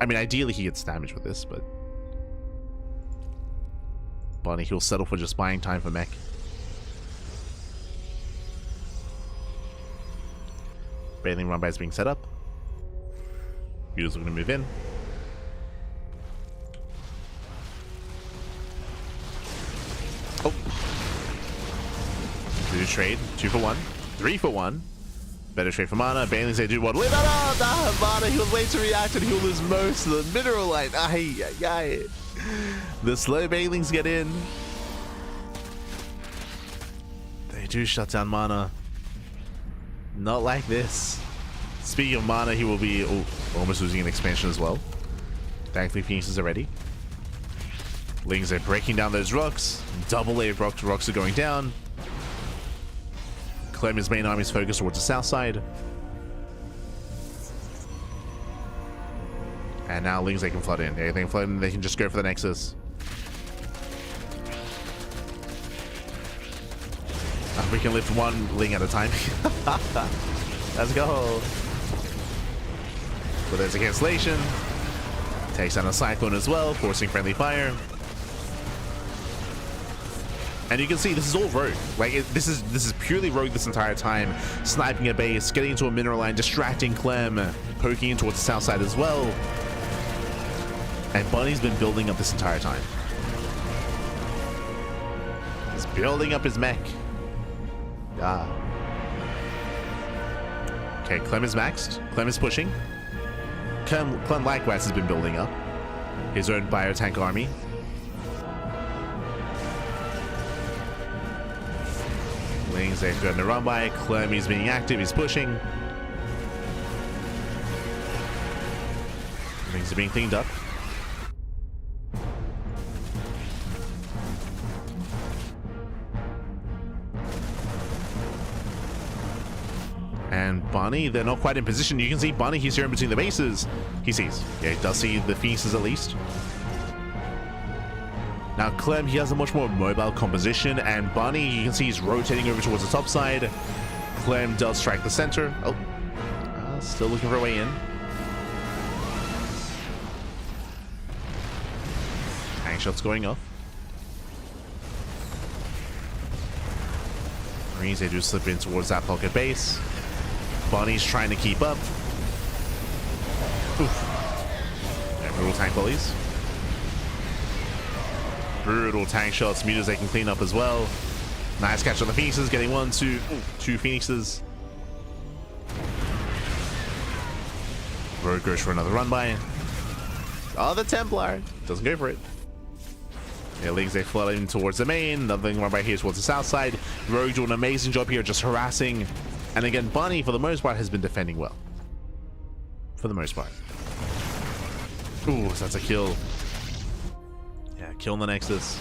[SPEAKER 1] I mean, ideally he gets damage with this, but Bunny, he'll settle for just buying time for mech. Bathing run by is being set up. Mutas are going to move in. Oh. Do trade. 2 for 1. 3 for 1. Better trade for Mana. Banelings, they do what? Wait, no, Mana, he was late to react and he'll lose most of the mineral light. Aye. The slow Banelings get in. They do shut down Mana. Not like this. Speaking of Mana, he will be almost losing an expansion as well. Thankfully, Phoenixes are ready. Lings are breaking down those rocks. Double A rocks are going down. Clem's main army is focused towards the south side. And now Lings, they can flood in. They can flood in, they can just go for the Nexus. We can lift 1 Ling at a time. Let's go. But there's a cancellation. Takes down a Cyclone as well, forcing friendly fire. And you can see this is all Rogue. Like this is purely Rogue this entire time. Sniping a base, getting into a mineral line, distracting Clem, poking in towards the south side as well. And Bunny's been building up this entire time. He's building up his mech. Okay, Clem is maxed. Clem is pushing. Clem likewise has been building up his own biotank army. Lings, they're going to run by. Clem is being active, he's pushing. Things are being cleaned up. And Bunny, they're not quite in position. You can see Bunny, he's here in between the bases. He sees. Yeah, he does see the Phoenixes at least. Now Clem, he has a much more mobile composition, and Bunny, you can see he's rotating over towards the top side. Clem does strike the center. Oh, still looking for a way in. Tank shots going off. Marines, they do slip in towards that pocket base. Bunny's trying to keep up. Oof. Yeah, brutal tank volleys. Brutal tank shots. Mutas they can clean up as well. Nice catch on the Phoenixes, getting 1, 2, 2 Phoenixes. Rogue goes for another run by. Oh, the Templar doesn't go for it. Yeah, Lings, they flood in towards the main. Another run by here towards the south side. Rogue doing an amazing job here, just harassing. And again, Bunny, for the most part, has been defending well. For the most part. Ooh, so that's a kill. Yeah, kill on the Nexus.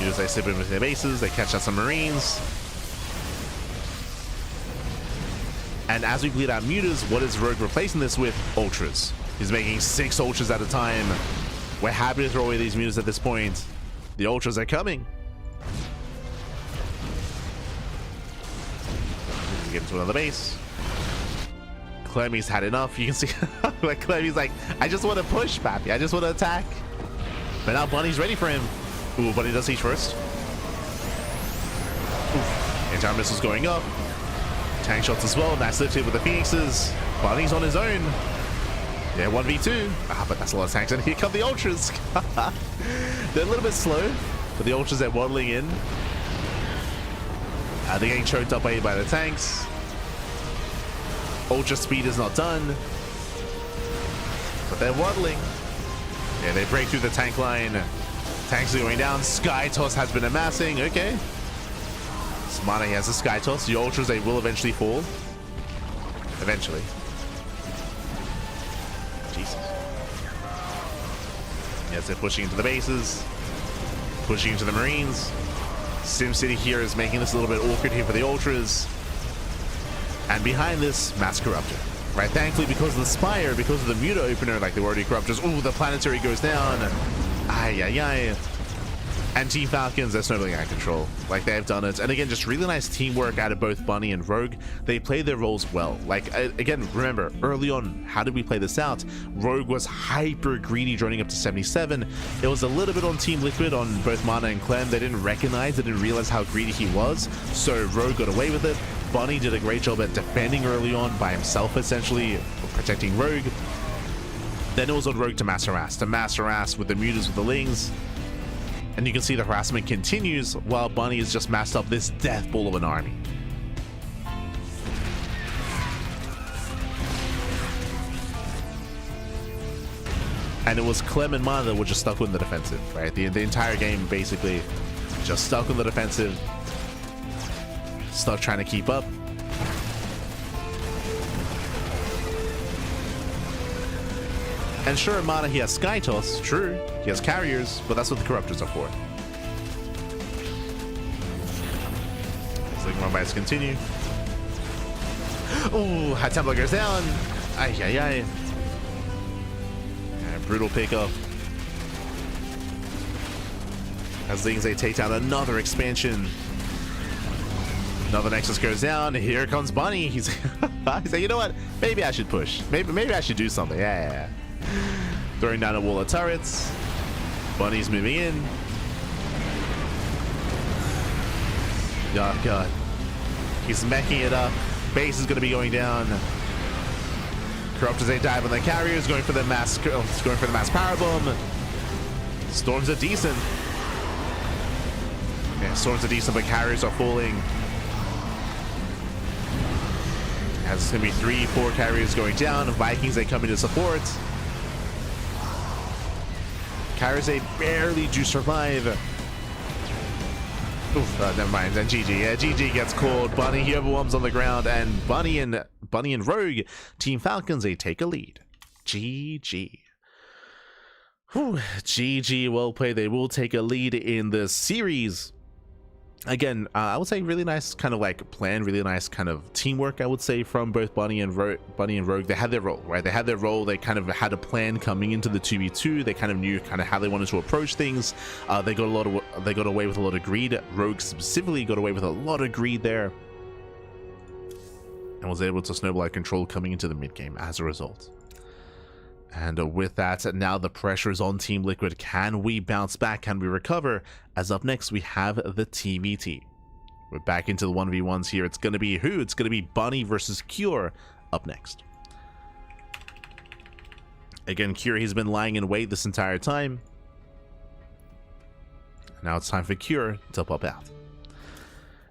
[SPEAKER 1] As they slip in with their bases, they catch out some Marines. And as we bleed out mutas, what is Rogue replacing this with? Ultras. He's making 6 ultras at a time. We're happy to throw away these mutas at this point. The ultras are coming. Get into another base. Clemmy's had enough. You can see like Clemmy's like, I just want to push, Pappy. I just want to attack. But now Bunny's ready for him. Ooh, Bunny does siege first. Oof. Anti-armor missiles going up. Tank shots as well. Nice lift hit with the Phoenixes. Bunny's on his own. Yeah, 1v2. Ah, but that's a lot of tanks. And here come the ultras. They're a little bit slow, but the ultras are waddling in. They're getting choked up by the tanks. Ultra speed is not done, but they're waddling. Yeah, they break through the tank line. Tanks are going down. Sky Toss has been amassing. Okay. Smana, he has a Sky Toss. The ultras, they will eventually fall. Eventually. Jesus. Yes, they're pushing into the bases. Pushing into the Marines. SimCity here is making this a little bit awkward here for the ultras. And behind this, Mass Corruptor. Right, thankfully because of the Spire, because of the Muta opener, like they were already Corruptors. Ooh, the Planetary goes down. Ay, ay, ay. And Team Falcons, they're snowballing out of control. Like, they've done it. And again, just really nice teamwork out of both Bunny and Rogue. They played their roles well. Like, again, remember, early on, how did we play this out? Rogue was hyper greedy, droning up to 77. It was a little bit on Team Liquid, on both Mana and Clem. They didn't realize how greedy he was. So Rogue got away with it. Bunny did a great job at defending early on by himself, essentially, protecting Rogue. Then it was on Rogue to mass harass with the mutas, with the Lings. And you can see the harassment continues while Bunny has just massed up this death ball of an army. And it was Clem and Mana that were just stuck in the defensive, right? The entire game basically just stuck in the defensive, stuck trying to keep up. And sure, Mana, he has Sky Toss, true. He has carriers, but that's what the Corruptors are for. So the run bys continue. Oh, High Templar goes down. Ay, ay, ay. Yeah, brutal pickup. As Lings, they take down another expansion. Another Nexus goes down. Here comes Bunny. He's like, you know what? Maybe I should push. Maybe I should do something. Yeah. Throwing down a wall of turrets. Bunny's moving in. Oh god. He's meching it up. Base is going to be going down. Corruptors, they dive on the carriers, going for the mass power bomb. Storms are decent. Yeah, storms are decent, but carriers are falling. As it's going to be 3-4 carriers going down. Vikings, they come in to support. Carriers, they barely do survive. Oof, never mind. Then GG. Yeah, GG gets called. Bunny, he overwhelms on the ground, and Bunny and Rogue, Team Falcons, they take a lead. GG. Whew, GG, well played. They will take a lead in the series. Again, I would say really nice kind of like plan, really nice kind of teamwork, I would say, from both Bunny and Rogue. They had their role, right? They had their role. They kind of had a plan coming into the 2v2. They kind of knew kind of how they wanted to approach things. They got away with a lot of greed. Rogue specifically got away with a lot of greed there, and was able to snowball out control coming into the mid game as a result. And with that, now the pressure is on Team Liquid. Can we bounce back? Can we recover? As up next, we have the TVT. We're back into the 1v1s here. It's going to be who? It's going to be Bunny versus Cure up next. Again, Cure, he's been lying in wait this entire time. Now it's time for Cure to pop out.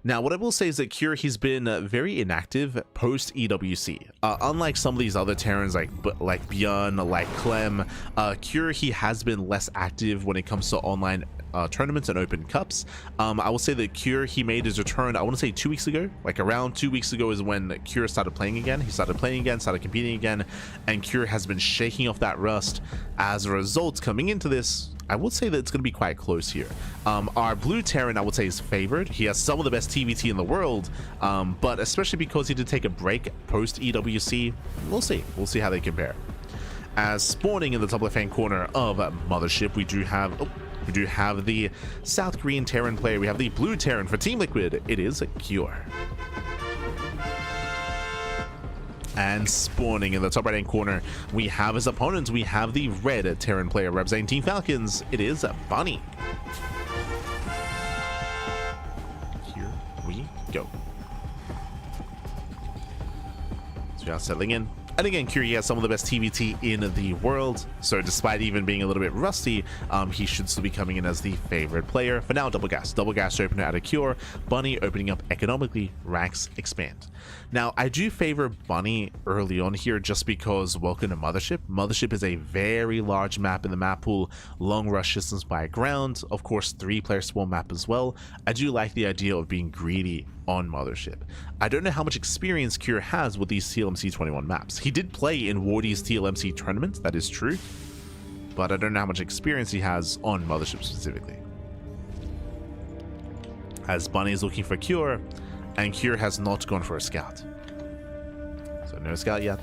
[SPEAKER 1] Now, what I will say is that Cure, he's been very inactive post EWC. Unlike some of these other Terrans like Bjorn, like Clem, Cure, he has been less active when it comes to online tournaments and open cups. I will say that Cure, he made his return, I want to say 2 weeks ago. Like around 2 weeks ago is when Cure started playing again. He started playing again, started competing again, and Cure has been shaking off that rust. As a result, coming into this, I would say that it's going to be quite close here. Our blue Terran, I would say, is favored. He has some of the best TVT in the world, but especially because he did take a break post EWC, we'll see. We'll see how they compare. As spawning in the top left-hand corner of Mothership, we do have the South Korean Terran player. We have the blue Terran for Team Liquid. It is Cure. And spawning in the top right-hand corner, we have his opponents. We have the red Terran player representing Team Falcons. It is Bunny. Here we go. So we are settling in. And again, Curie has some of the best TVT in the world, so despite even being a little bit rusty, he should still be coming in as the favorite player. For now, Double Gas opener out of Cure, Bunny opening up economically, Rax expand. Now, I do favor Bunny early on here just because welcome to Mothership. Mothership is a very large map in the map pool, long rush distance by ground, of course 3-player spawn map as well. I do like the idea of being greedy on Mothership. I don't know how much experience Cure has with these TLMC 21 maps. He did play in Wardy's TLMC tournament, that is true, but I don't know how much experience he has on Mothership specifically. As Bunny is looking for Cure, and Cure has not gone for a scout. So no scout yet.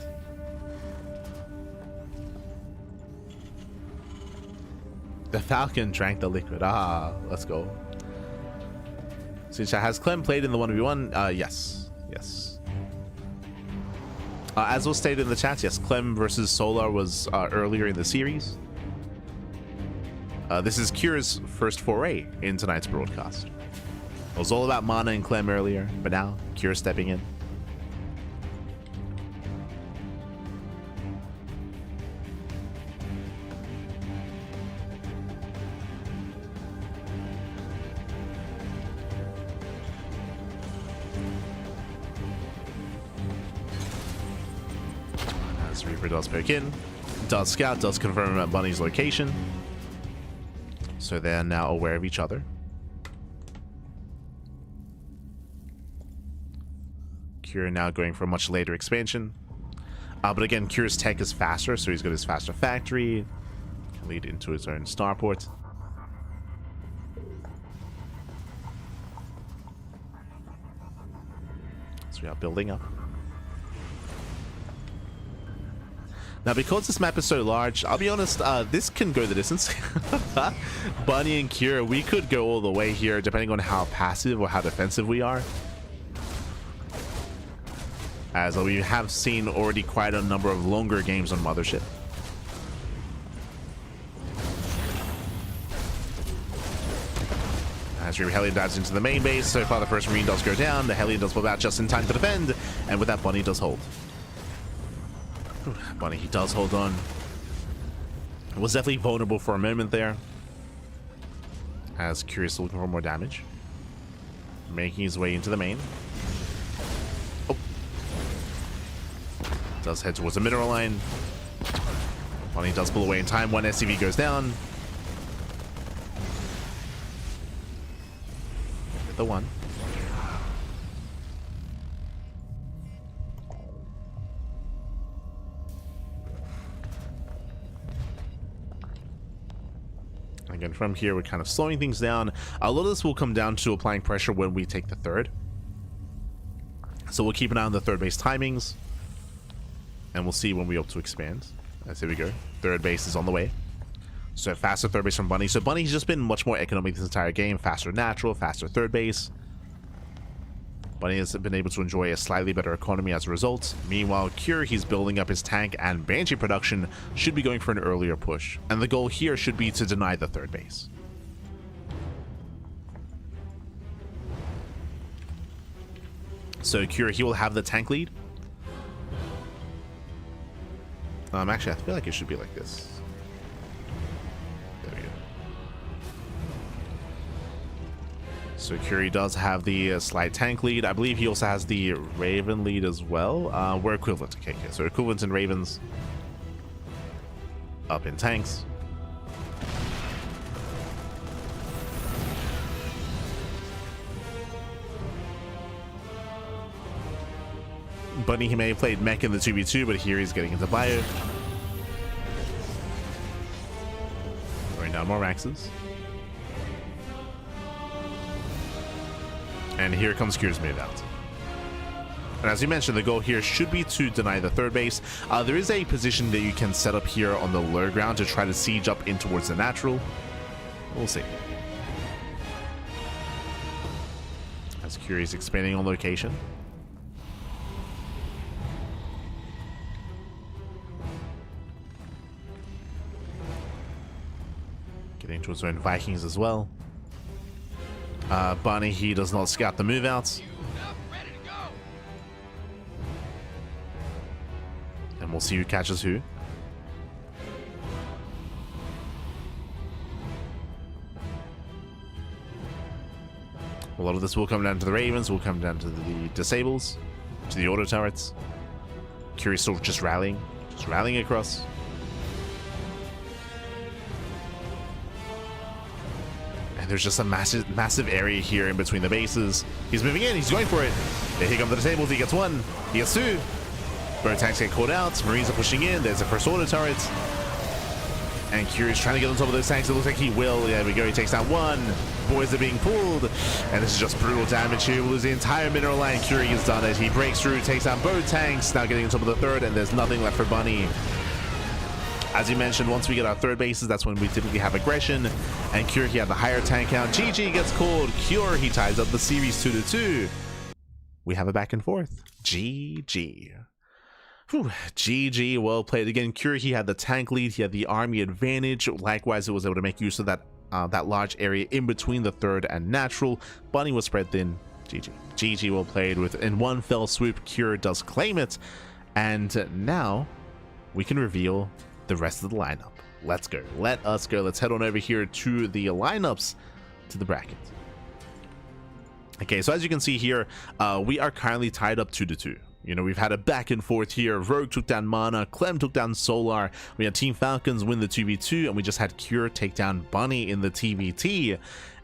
[SPEAKER 1] The Falcon drank the liquid. Ah, let's go. Since has Clem played in the 1v1? Yes. Yes. As was stated in the chat, yes, Clem versus Solar was earlier in the series. This is Cure's first foray in tonight's broadcast. It was all about Mana and Clem earlier, but now Cure stepping in. As Reaper does poke in, does scout, does confirm Bunny's location. So they're now aware of each other. Cure now going for a much later expansion. But again, Cure's tech is faster, so he's got his faster factory. Can lead into his own starport. So we are building up. Now, because this map is so large, I'll be honest, this can go the distance. Bunny and Cure, we could go all the way here, depending on how passive or how defensive we are. As we have seen already quite a number of longer games on Mothership. As Reaper Hellion dives into the main base, so far the first Marine does go down, the Hellion does pull out just in time to defend, and with that Bunny does hold. Bunny, he does hold on. Was definitely vulnerable for a moment there. As Curious looking for more damage. Making his way into the main. Oh. Does head towards the mineral line. Bunny does pull away in time. One SCV goes down. Get the one. Again, from here, we're kind of slowing things down. A lot of this will come down to applying pressure when we take the third. So we'll keep an eye on the third base timings. And we'll see when we opt to expand. As here we go. Third base is on the way. So faster third base from Bunny. So Bunny's just been much more economic this entire game. Faster natural, faster third base. Bunny has been able to enjoy a slightly better economy as a result. Meanwhile, Cure, he's building up his tank, and Banshee production should be going for an earlier push. And the goal here should be to deny the third base. So Cure, he will have the tank lead. Actually, I feel like it should be like this. There we go. So Curie does have the slight tank lead. I believe he also has the Raven lead as well. We're equivalent. Okay, so equivalent in Ravens. Up in tanks. Bunny, he may have played mech in the 2v2, but here he's getting into bio. Throwing down more Maxes. And here comes Kier's move out. And as you mentioned, the goal here should be to deny the third base. There is a position that you can set up here on the low ground to try to siege up in towards the natural. We'll see. As Kier is expanding on location. Getting towards own Vikings as well. Bunny, he does not scout the move outs. And we'll see who catches who. A lot of this will come down to the Ravens, will come down to the disables, to the auto turrets. Curious sort of just rallying across. And there's just a massive area here in between the bases. He's moving in, he's going for it. Here come the disables, he gets one, he gets two. Bird tanks get caught out, Marines are pushing in, there's a first auto turret. And Curious trying to get on top of those tanks, it looks like he will. There we go, he takes down one. Boys are being pulled. And this is just brutal damage here. We'll lose the entire mineral line. Curious has done it. He breaks through, takes down both tanks, now getting on top of the third, and there's nothing left for Bunny. As you mentioned, once we get our third bases, that's when we typically have aggression. And Cure, he had the higher tank count. GG gets called. Cure, he ties up the series 2-2. We have a back and forth. GG. Whew, GG, well played. Again, Cure, he had the tank lead, he had the army advantage. Likewise, it was able to make use of that large area in between the third and natural. Bunny was spread thin. GG. GG, well played. In one fell swoop, Cure does claim it. And now we can reveal the rest of the lineup. Let's go. Let us go. Let's head on over here to the lineups, to the bracket. Okay, so as you can see here, we are currently tied up 2-2. You know, we've had a back and forth here. Rogue took down Mana, Clem took down Solar. We had Team Falcons win the 2v2, and we just had Cure take down Bunny in the TVT.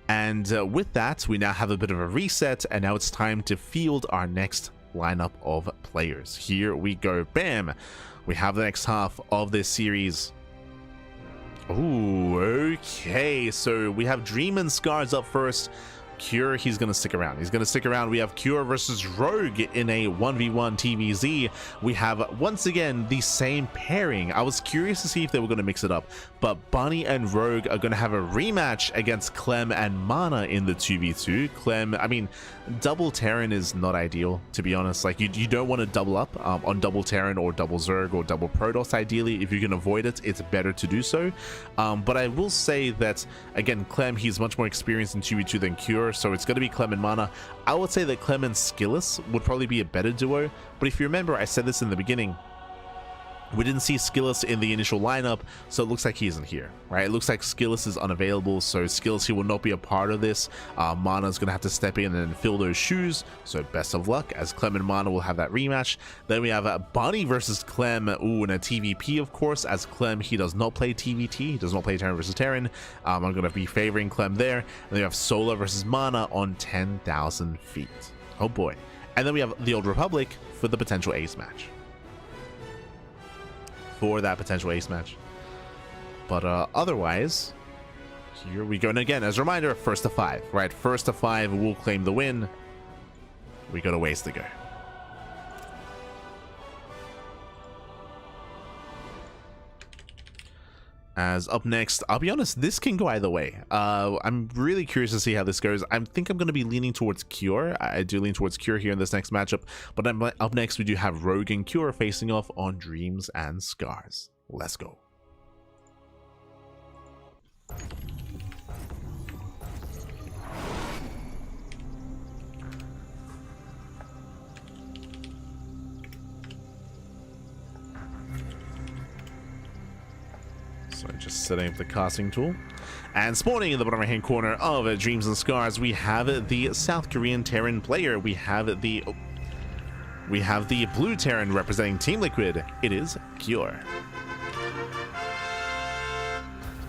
[SPEAKER 1] And with that, we now have a bit of a reset, and now it's time to field our next lineup of players. Here we go. Bam! We have the next half of this series. Ooh, okay. So we have Dream and Scars up first. Cure, he's going to stick around. He's going to stick around. We have Cure versus Rogue in a 1v1 TVZ. We have, once again, the same pairing. I was curious to see if they were going to mix it up, but Bunny and Rogue are going to have a rematch against Clem and Mana in the 2v2. Clem, I mean, double Terran is not ideal, to be honest. Like, you don't want to double up on double Terran or double Zerg or double Protoss. Ideally, if you can avoid it, it's better to do so. But I will say that, again, Clem, he's much more experienced in 2v2 than Cure, so it's going to be Clem and Mana. I would say that Clem and Skillus would probably be a better duo, but if you remember, I said this in the beginning, we didn't see Skillus in the initial lineup, so it looks like he isn't here, right? It looks like Skillus is unavailable, so Skillus, he will not be a part of this. Mana's going to have to step in and fill those shoes, so best of luck, as Clem and Mana will have that rematch. Then we have Bunny versus Clem, ooh, in a TVP, of course, as Clem, he does not play TVT, he does not play Terran versus Terran. I'm going to be favoring Clem there. And then we have Solar versus Mana on 10,000 feet. Oh boy. And then we have the Old Republic for the potential ace match. For that potential ace match. But otherwise, here we go. And again, as a reminder, first to 5, right? First to 5 will claim the win. We got a ways to go. As up next, I'll be honest, this can go either way. I'm really curious to see how this goes. I think I'm going to be leaning towards Cure. I do lean towards Cure here in this next matchup. But up next, we do have Rogue and Cure facing off on Dreams and Scars. Let's go. So just setting up the casting tool. And spawning in the bottom right hand corner of Dreams and Scars, we have the South Korean Terran player. We have the blue Terran representing Team Liquid. It is Cure.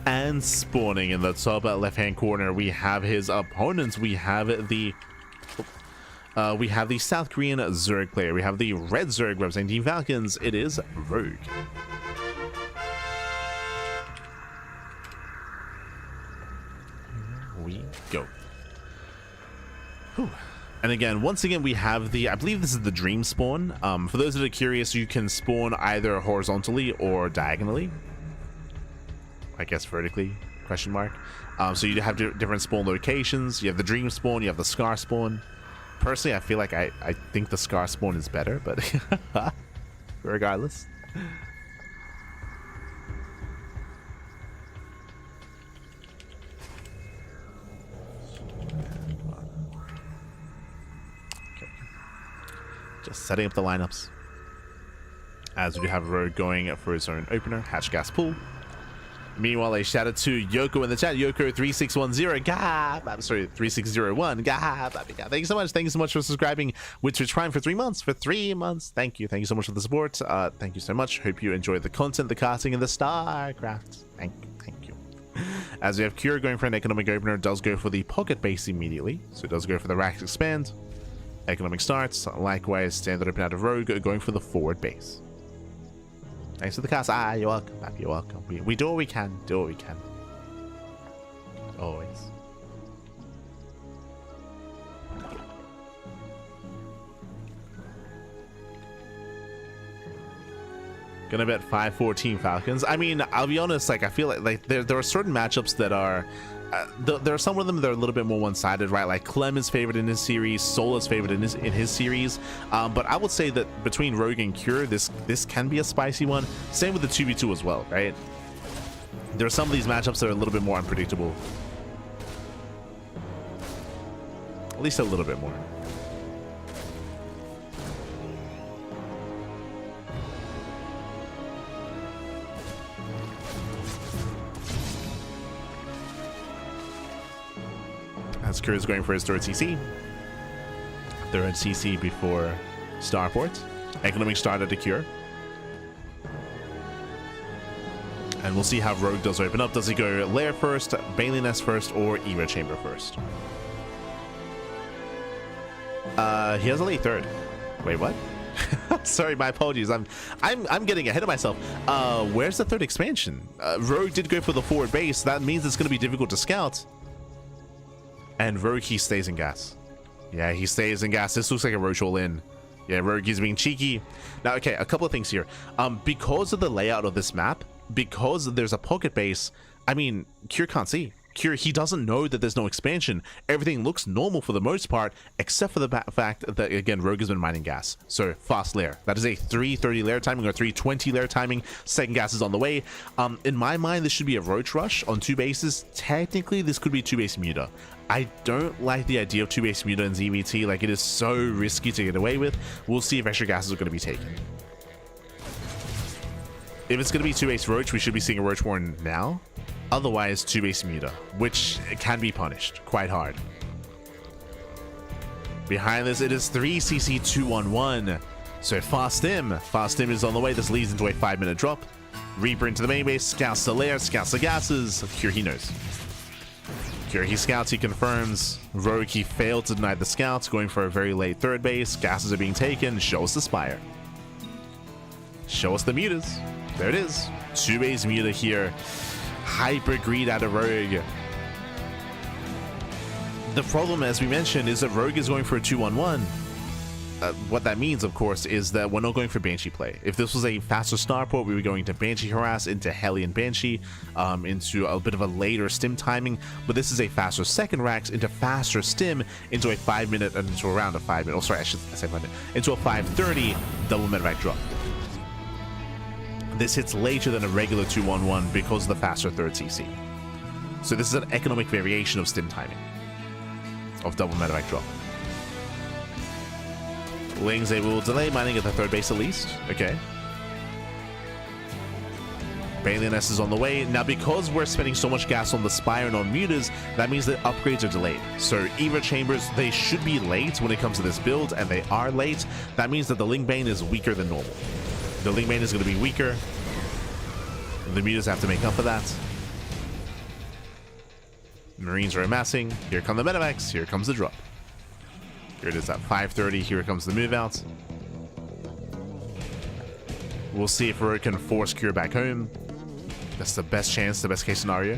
[SPEAKER 1] And spawning in the top left hand corner, we have his opponents. We have the We have the South Korean Zerg player. We have the red Zerg representing Team Falcons. It is Rogue. Here we go. Whew. And again, once again, we have the, I believe this is the dream spawn. For those that are curious, you can spawn either horizontally or diagonally. I guess vertically, question mark. So you have different spawn locations. You have the dream spawn, you have the scar spawn. Personally, I feel like I think the scar spawn is better, but regardless. Okay. Just setting up the lineups. As we have Rogue going for his own opener, hatch gas pool. Meanwhile, a shout out to Yoko in the chat. Yoko3610. Gab. I'm sorry, 3601. Gab. Thank you so much. Thank you so much for subscribing with Twitch Prime for 3 months. For 3 months. Thank you. Thank you so much for the support. Thank you so much. Hope you enjoy the content, the casting, and the StarCraft. Thank you. As we have Cure going for an economic opener, does go for the pocket base immediately. So it does go for the racks expand. Economic starts. Likewise, standard open out of Rogue going for the forward base. Thanks for the cast. You're welcome. You're welcome. We do what we can. Do what we can. Always. Gonna bet 5-14 Falcons. I mean, I'll be honest. Like, I feel like there are certain matchups that are. There are some of them that are a little bit more one-sided, right? Like Clem is favored in his series, Sol is favored in his series. But I would say that between Rogue and Cure, this can be a spicy one. Same with the 2v2 as well, right? There are some of these matchups that are a little bit more unpredictable. At least a little bit more. As Cure is going for his third CC. Third CC before Starport. Economic start at the Cure. And we'll see how Rogue does open up. Does he go Lair first, Bailey Nest first, or Evo Chamber first? He has a late third. Wait, what? Sorry, my apologies. I'm getting ahead of myself. Where's the third expansion? Rogue did go for the forward base. That means it's going to be difficult to scout. And Rogue, he stays in gas. Yeah, he stays in gas. This looks like a Roach all in. Yeah, Rogue is being cheeky. Now, okay, a couple of things here. Because of the layout of this map, because there's a pocket base, I mean, Cure can't see. Cure, he doesn't know that there's no expansion. Everything looks normal for the most part, except for the fact that, again, Rogue has been mining gas. So, fast lair. That is a 3:30 lair timing or 3:20 lair timing. Second gas is on the way. In my mind, this should be a Roach rush on 2 bases. Technically, this could be 2-base Muta. I don't like the idea of 2-base Muta in ZVT. Like, it is so risky to get away with. We'll see if extra gases are going to be taken. If it's going to be 2-base Roach, we should be seeing a Roach Warren now. Otherwise, 2-base Muta, which can be punished quite hard. Behind this, it is 3CC 211. So Fast Stim is on the way. This leads into a 5-minute drop. Reaper into the main base, scouts the lair, scouts the gases. Cure, he knows. Cure, he scouts, he confirms. Rogue, he failed to deny the scouts, going for a very late third base. Gases are being taken. Show us the Spire. Show us the Mutas. There it is. 2-base Muta here. Hyper greed out of Rogue. The problem, as we mentioned, is that Rogue is going for a 2-1-1. What that means, of course, is that we're not going for Banshee play. If this was a faster Starport, we were going to Banshee harass into Hellion Banshee, into a bit of a later stim timing, but this is a faster second racks into faster stim into a 5-minute, into around a 5-minute, oh sorry, I should say 5 minute, into a 5:30 double medevac drop. This hits later than a regular 2-1-1 because of the faster third CC. So this is an economic variation of stim timing of double medevac drop. Ling's able to delay mining at the third base at least. Okay. Bailey Nest is on the way. Now, because we're spending so much gas on the Spire and on Mutas, that means that upgrades are delayed. So Evo Chambers, they should be late when it comes to this build, and they are late. That means that the Ling Bane is weaker than normal. The Ling Bane is going to be weaker. The Mutas have to make up for that. Marines are amassing. Here come the medevacs. Here comes the drop. Here it is at 5:30. Here comes the move out. We'll see if Rogue can force Cure back home. That's the best chance, the best case scenario.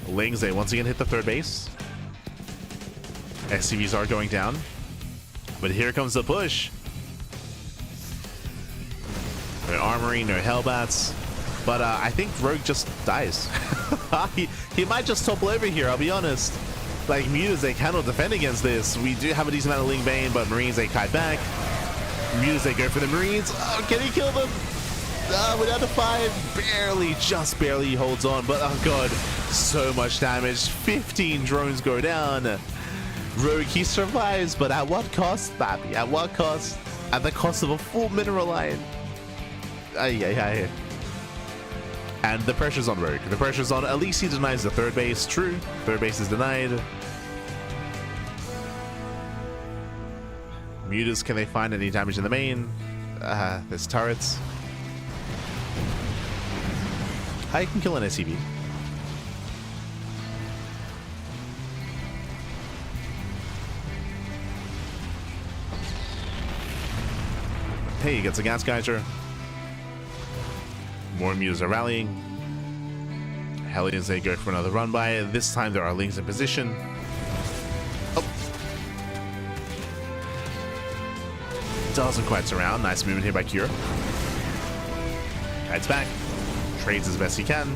[SPEAKER 1] Lings, they once again hit the third base. SCVs are going down. But here comes the push. No armory, no Hellbats. But I think Rogue just dies. he might just topple over here, I'll be honest. Like, Mutas, they cannot defend against this. We do have a decent amount of Ling Bane, but Marines, they kite back. Mutas, they go for the Marines. Oh, can he kill them? We're down to 5. Barely, just barely holds on. But, oh god, so much damage. 15 drones go down. Rogue, he survives, but at what cost, Babby? At what cost? At the cost of a full mineral line. Ay. And the pressure's on Rogue. The pressure's on. At least he denies the third base. True. Third base is denied. Mutas, can they find any damage in the main? There's turrets. I can kill an SCV. Hey, he gets a gas geyser. More Mutas are rallying. Hellions, they go for another run by. This time there are Lings in position. Oh. Doesn't quite surround. Nice movement here by Cure. Kites back. Trades as best he can.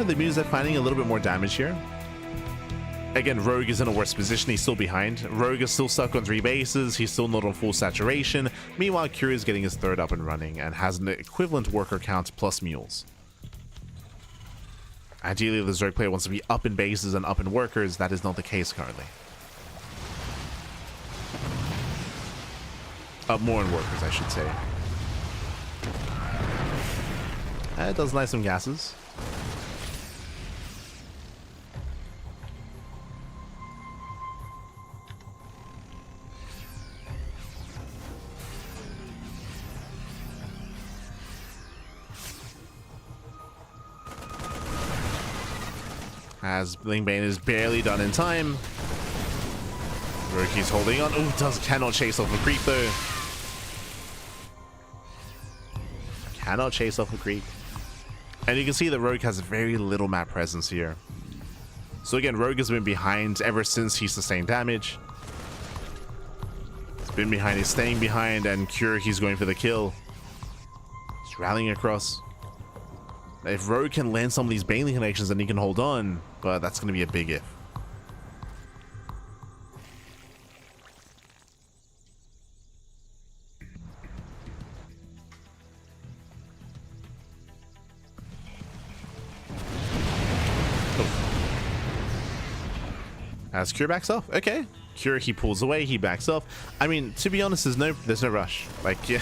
[SPEAKER 1] The Mutas are finding a little bit more damage here. Again, Rogue is in a worse position. He's still behind. Rogue is still stuck on 3 bases. He's still not on full saturation. Meanwhile, Cure is getting his third up and running and has an equivalent worker count plus mules. Ideally, the Zerg player wants to be up in bases and up in workers. That is not the case currently. Up more in workers, I should say. It does light some gases. As Ling Bane is barely done in time. Rookie's holding on. Oh, cannot chase off a creep though. Cannot chase off a creep. And you can see that Rogue has very little map presence here. So again, Rogue has been behind ever since he sustained damage. He's been behind, he's staying behind, and Cure, he's going for the kill. He's rallying across. If Rogue can land some of these Bailey connections, then he can hold on, but that's going to be a big if. As Cure backs off, okay. Cure, he pulls away, he backs off. I mean, to be honest, there's no rush. Like, yeah,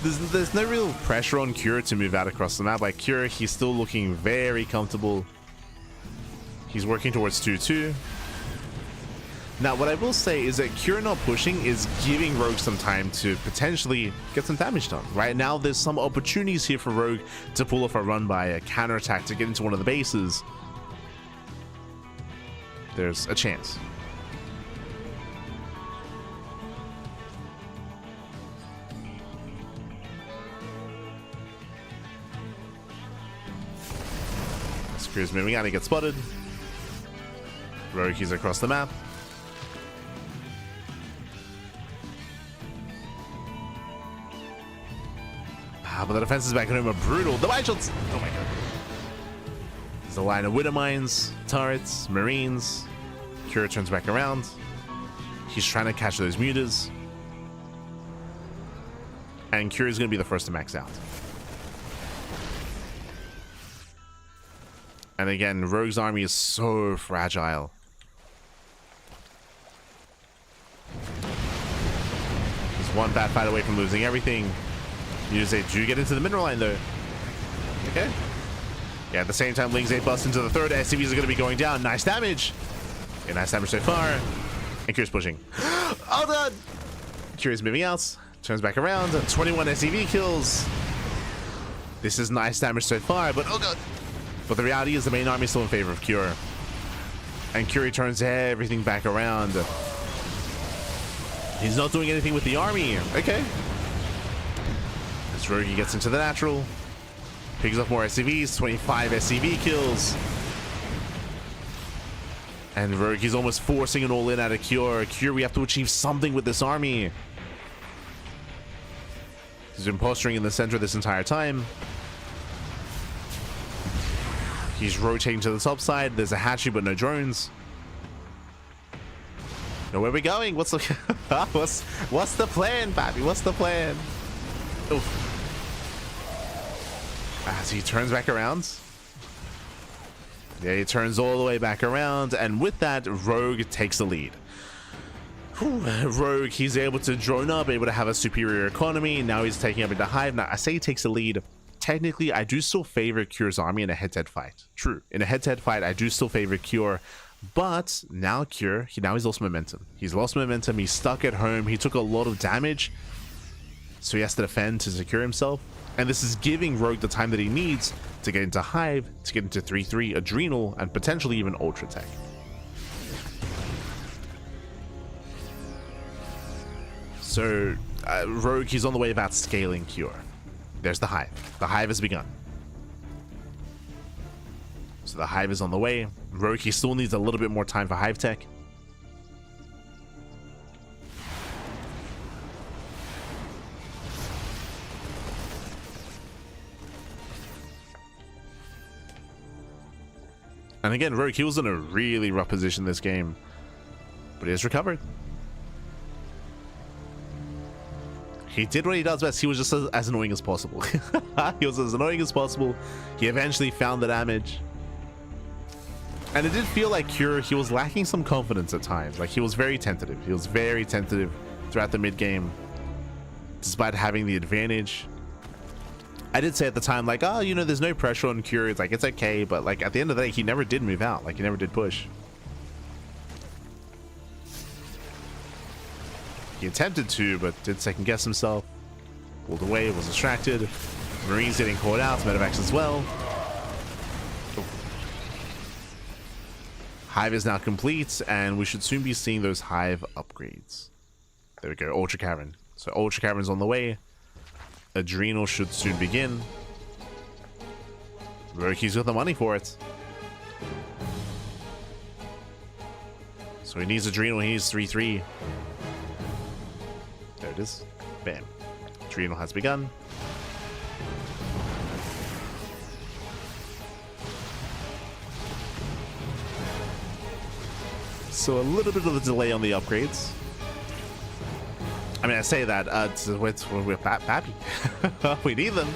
[SPEAKER 1] there's no real pressure on Cure to move out across the map. Like, Cure, he's still looking very comfortable. He's working towards 2-2. Now, what I will say is that Cure not pushing is giving Rogue some time to potentially get some damage done. Right now, there's some opportunities here for Rogue to pull off a run by, a counterattack to get into one of the bases. There's a chance. Screw's moving out, he gets spotted. Rogue, he's across the map. But the defenses back at him are brutal. The wide shots! Oh my god. There's a line of Widow Mines, turrets, Marines. Cure turns back around. He's trying to catch those Mutas. And Cure is going to be the first to max out. And again, Rogue's army is so fragile. He's one bad fight away from losing everything. Mutas, they do get into the mineral line though. Okay. Yeah, at the same time, Lings 8 bust into the third. SCVs are going to be going down. Nice damage. Yeah, nice damage so far. And Cure's pushing. All done. Cure's moving out. Turns back around. 21 SCV kills. This is nice damage so far, but oh god. But the reality is the main army is still in favor of Cure. And Cure turns everything back around. He's not doing anything with the army. Okay. As Rogi gets into the natural. Picks up more SCVs, 25 SCV kills. And Rogi's almost forcing an all-in out of Cure. Cure, we have to achieve something with this army. He's been posturing in the center this entire time. He's rotating to the top side. There's a hatchery, but no drones. Now, where are we going? What's the what's the plan, Babby? What's the plan? Oof. As he turns back around. Yeah, he turns all the way back around, and with that, Rogue takes the lead. Rogue, he's able to drone up, able to have a superior economy. Now he's taking up into Hive. Now, I say he takes the lead. Technically, I do still favor Cure's army in a head-to-head fight. True. In a head-to-head fight, I do still favor Cure. But now Cure, he's lost momentum. He's lost momentum. He's stuck at home. He took a lot of damage. So he has to defend to secure himself. And this is giving Rogue the time that he needs to get into Hive, to get into 3-3, Adrenal, and potentially even Ultra Tech. So, Rogue, he's on the way about scaling Cure. There's the Hive. The Hive has begun. So the Hive is on the way. Rogue, he still needs a little bit more time for Hive Tech. And again, Rogue, he was in a really rough position this game, but he has recovered. He did what he does best. He was just as annoying as possible. He was as annoying as possible. He eventually found the damage. And it did feel like Cure, he was lacking some confidence at times. Like, he was very tentative. He was very tentative throughout the mid game, despite having the advantage. I did say at the time, like, oh, you know, there's no pressure on Cure. It's like, it's okay. But, like, at the end of the day, he never did move out. Like, he never did push. He attempted to, but did second guess himself. Pulled away, was distracted. Marines getting caught out, medevacs as well. Oh. Hive is now complete, and we should soon be seeing those Hive upgrades. There we go, Ultra Cavern. So Ultra Cavern's on the way. Adrenal should soon begin. Roki's got the money for it. So he needs Adrenal, he needs 3-3. There it is. Bam. Adrenal has begun. So a little bit of a delay on the upgrades. I mean, I say that we're happy. We need them.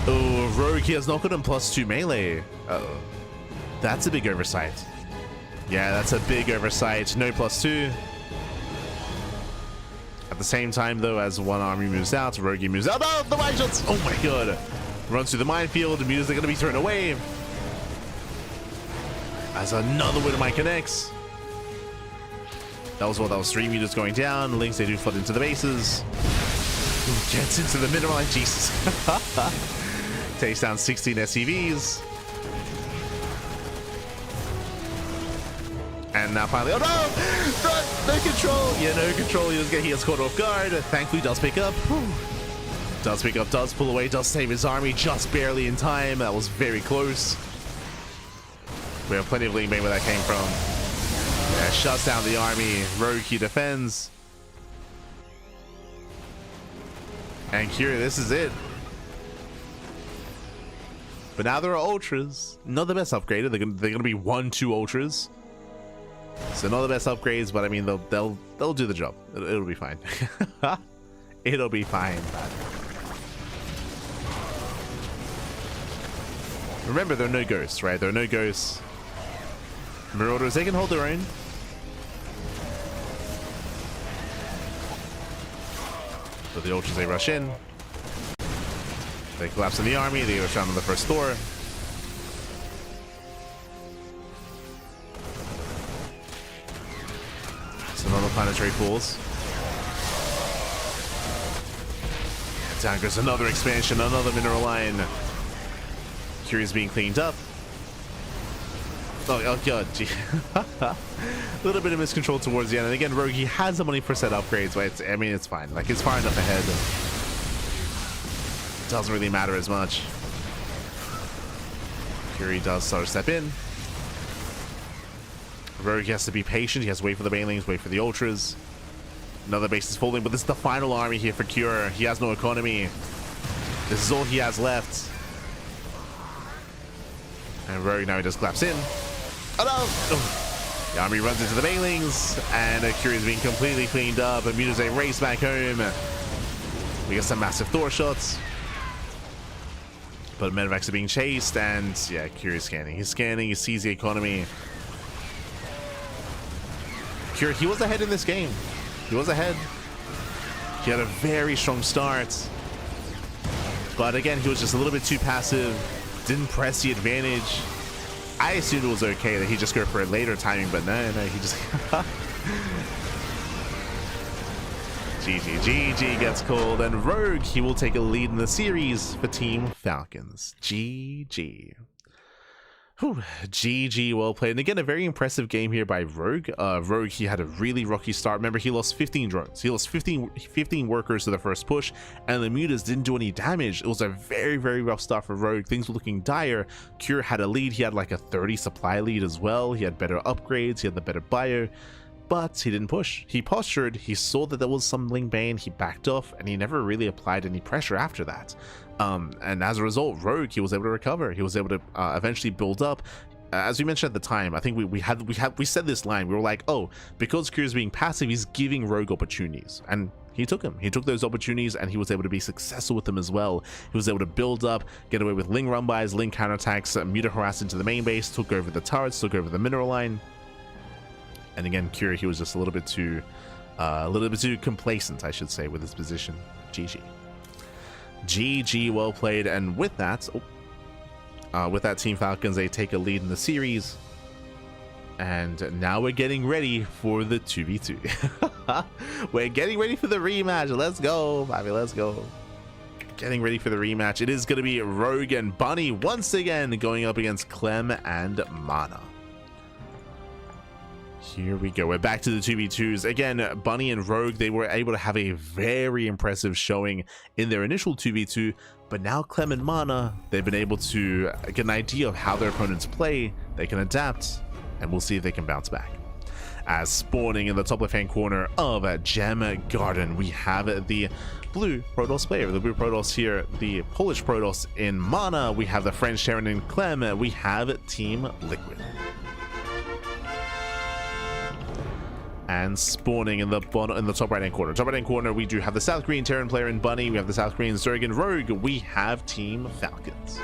[SPEAKER 1] Oh, Rogue, he has not got him +2 melee. Uh-oh. That's a big oversight. Yeah, that's a big oversight. No +2. At the same time, though, as one army moves out, Rogue moves out. Oh, the mine shots! Oh my god! Runs through the minefield. The music going to be thrown away. As another Widowmine connects. That was 3 meters going down. Links, they do flood into the bases. Ooh, gets into the mineral. Jesus. Takes down 16 SCVs. And now finally, oh no! No control! Yeah, no control. He gets caught off guard. Thankfully, does pick up. Whew. Does pick up, does pull away, does save his army just barely in time. That was very close. We have plenty of Ling Bane where that came from. Yeah, shuts down the army. Rogue, he defends. And Cure, this is it. But now there are Ultras. Not the best upgraded. They're gonna be 1-2 Ultras. So not the best upgrades, but I mean they'll do the job. It'll be fine. It'll be fine. Remember, there are no ghosts, right? There are no ghosts. Marauders, they can hold their own. So the Ultras, they rush in. They collapse in the army. They go down on the first door. Some other planetary pools. Down goes another expansion, another mineral line. Curious being cleaned up. Oh god, gee. A little bit of miscontrol towards the end. And again, Rogue, he has the money for set upgrades, but I mean, it's fine. Like, it's far enough ahead. Doesn't really matter as much. Fury does start to step in. Rogue has to be patient. He has to wait for the banelings, wait for the ultras. Another base is folding, but this is the final army here for Cure. He has no economy. This is all he has left. And Rogue now just claps in. Oh no! Oh. The army runs into the banelings, and Cure is being completely cleaned up. And Muta's a race back home. We get some massive Thor shots. But Medivacs are being chased, and yeah, Cure is scanning. He's scanning, he sees the economy. Cure, he was ahead in this game. He was ahead. He had a very strong start. But again, he was just a little bit too passive. Didn't press the advantage. I assumed it was okay that he just go for a later timing, but no, he just... GG gets called, and Rogue, he will take a lead in the series for Team Falcons. GG. Whew, GG, well played. And again, a very impressive game here by Rogue. Rogue, he had a really rocky start. Remember, he lost 15 drones. He lost 15 workers to the first push, and the mutas didn't do any damage. It was a very, very rough start for Rogue. Things were looking dire. Cure had a lead. He had like a 30 supply lead as well. He had better upgrades. He had the better bio. But he didn't push. He postured, he saw that there was some Ling Bane, he backed off, and he never really applied any pressure after that. And as a result, Rogue, he was able to recover. He was able to eventually build up. As we mentioned at the time, I think we said this line. We were like, oh, because Kyri's being passive, he's giving Rogue opportunities, and he took them. He took those opportunities, and he was able to be successful with them as well. He was able to build up, get away with Ling run-bys, Ling counterattacks, Muta harass into the main base, took over the turrets, took over the mineral line. And again, Curie, he was just a little bit too complacent, I should say, with his position. GG. GG, well played. And with that, Team Falcons, they take a lead in the series. And now we're getting ready for the 2v2. We're getting ready for the rematch. Let's go, Bobby, let's go. Getting ready for the rematch. It is going to be Rogue and Bunny once again going up against Clem and Mana. Here we go. We're back to the 2v2s. Again, Bunny and Rogue, they were able to have a very impressive showing in their initial 2v2, but now Clem and Mana, they've been able to get an idea of how their opponents play. They can adapt, and we'll see if they can bounce back. As spawning in the top left-hand corner of Gem Garden, we have the blue Protoss player, the blue Protoss here, the Polish Protoss in Mana. We have the French Sharon and Clem. We have Team Liquid. And spawning in the top right-hand corner. Top right-hand corner, we do have the South Korean Terran player in Bunny. We have the South Korean Zerg and Rogue. We have Team Falcons.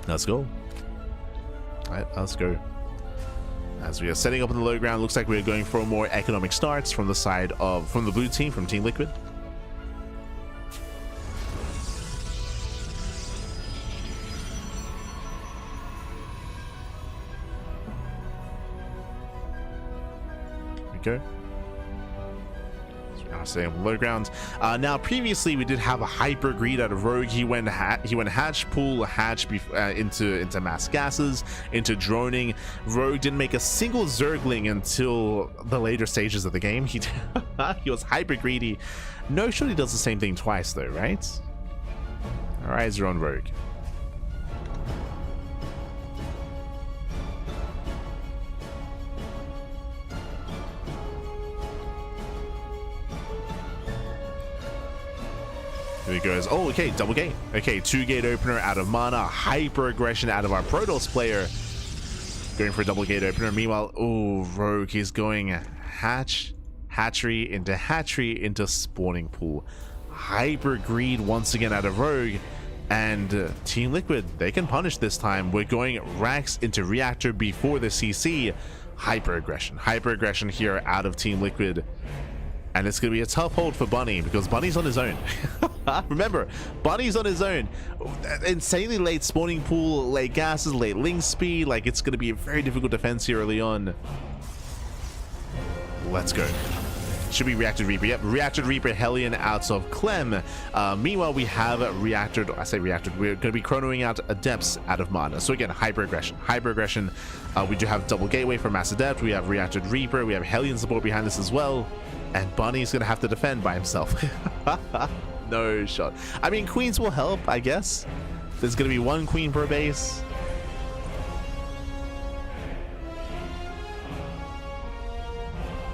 [SPEAKER 1] Let's go. All right, let's go. As we are setting up in the low ground, looks like we're going for more economic starts from the blue team, from Team Liquid. Go. So now staying on the low ground. Now previously we did have a hyper greed out of Rogue. He went hatch pull hatch into mass gases, into droning. Rogue didn't make a single Zergling until the later stages of the game. He was hyper greedy. No, surely does the same thing twice though, right? All eyes are on Rogue. Here he goes. Oh, okay, double gate. Okay, 2-gate opener out of Mana. Hyper aggression out of our Protoss player. Going for a double gate opener. Meanwhile, oh, Rogue is going hatchery into spawning pool. Hyper greed once again out of Rogue. And Team Liquid, they can punish this time. We're going Rax into reactor before the CC. Hyper aggression here out of Team Liquid. And it's going to be a tough hold for Bunny because Bunny's on his own. Remember, Bunny's on his own. Insanely late spawning pool, late gases, late Ling speed. Like, it's going to be a very difficult defense here early on. Let's go. Should be Reacted Reaper. Yep, Reacted Reaper Hellion out of Clem. Meanwhile, we have Reacted, I say Reacted, we're going to be chronoing out Adepts out of Mana. So again, Hyper Aggression. Hyper Aggression. We do have Double Gateway for Mass Adept. We have Reacted Reaper. We have Hellion support behind this as well. And Bunny's going to have to defend by himself. No shot. I mean, Queens will help, I guess. There's going to be one Queen per base.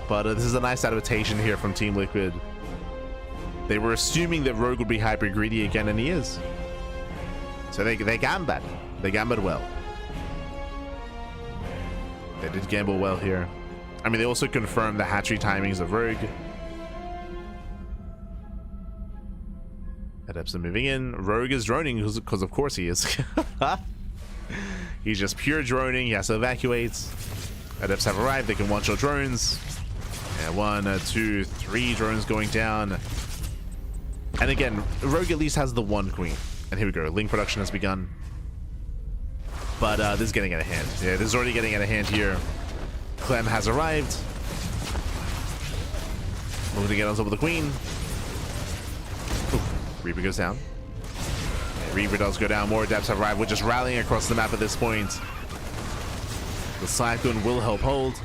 [SPEAKER 1] But this is a nice adaptation here from Team Liquid. They were assuming that Rogue would be hyper greedy again, and he is. So they gambled. They gambled well. They did gamble well here. I mean, they also confirmed the hatchery timings of Rogue. Adepts are moving in. Rogue is droning because of course he is. He's just pure droning. He has to evacuate. Adepts have arrived. They can one-shot drones. Yeah, 1, 2, 3 drones going down. And again, Rogue at least has the one queen. And here we go. Link production has begun. But this is getting out of hand. Yeah, this is already getting out of hand here. Clem has arrived. Moving to get on top of the queen. Ooh, Reaper goes down. Yeah, Reaper does go down. More Adepts have arrived. We're just rallying across the map at this point. The Cyclone will help hold.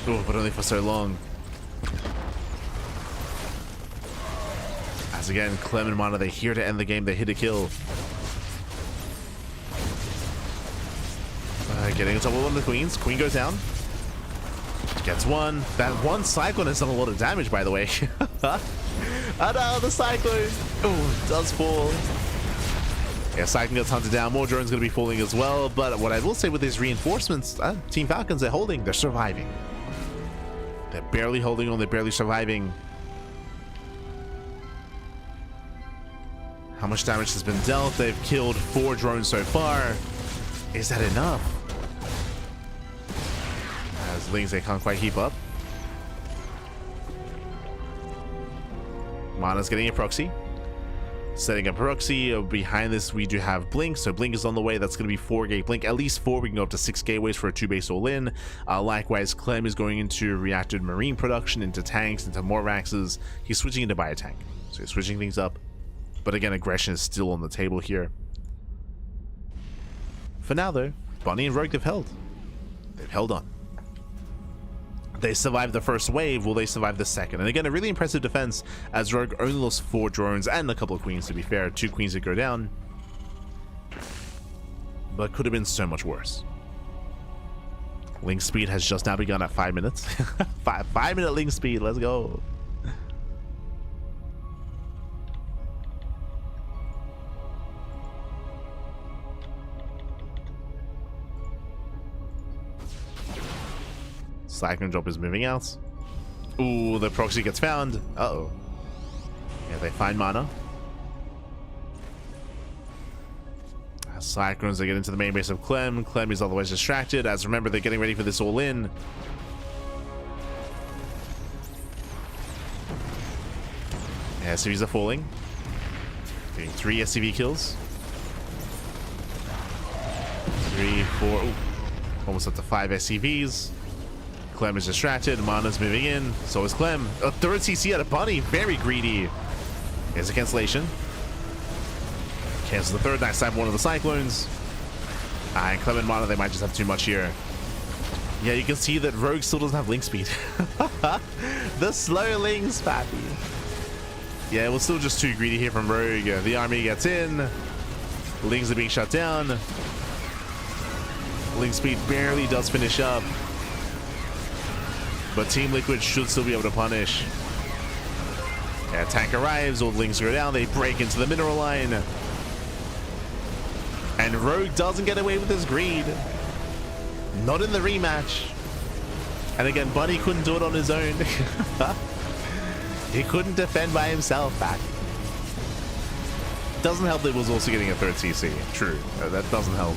[SPEAKER 1] Oh, but only for so long. As again, Clem and Mana, they're here to end the game. They're here to kill. Getting on top of one of the queens. Queen goes down. Gets one. That one Cyclone has done a lot of damage, by the way. Oh no, the Cyclone. Oh, does fall. Yeah, Cyclone gets hunted down. More drones going to be falling as well. But what I will say with these reinforcements, Team Falcons, they're holding. They're surviving. They're barely holding on. They're barely surviving. How much damage has been dealt? They've killed 4 drones so far. Is that enough? As Lings, they can't quite keep up. Mana's getting a proxy. Setting up proxy. Behind this, we do have Blink. So Blink is on the way. That's going to be 4 gate Blink. At least 4. We can go up to 6 gateways for a 2-base all-in. Likewise, Clem is going into reacted marine production, into tanks, into more Raxes. He's switching into Biotank. So he's switching things up. But again, aggression is still on the table here. For now, though, Bunny and Rogue have held. They've held on. They survived the first wave. Will they survive the second? And again, a really impressive defense, as Rogue only lost 4 drones and a couple of queens, to be fair. 2 queens that go down. But could have been so much worse. Link speed has just now begun at 5 minutes. 5-minute link speed. Let's go. Cyclone drop is moving out. Ooh, the proxy gets found. Uh-oh. Yeah, they find Mana. Cyclones, they get into the main base of Clem. Clem is otherwise distracted. As remember, they're getting ready for this all-in. Yeah, SCVs are falling. Getting 3 SCV kills. 3, 4. Ooh, almost up to 5 SCVs. Clem is distracted. Mana's moving in. So is Clem. A 3rd CC out of Bunny. Very greedy. Here's a cancellation. Cancels the 3rd. Nice time, one of the Cyclones. And Clem and Mana, they might just have too much here. Yeah, you can see that Rogue still doesn't have link speed. The slow links, pappy. Yeah, we're still just too greedy here from Rogue. The army gets in. Links are being shut down. Link speed barely does finish up. But Team Liquid should still be able to punish. Yeah, tank arrives, all the links go down, they break into the mineral line. And Rogue doesn't get away with his greed. Not in the rematch. And again, Bunny couldn't do it on his own. He couldn't defend by himself back. Doesn't help that he was also getting a 3rd CC. True, that doesn't help.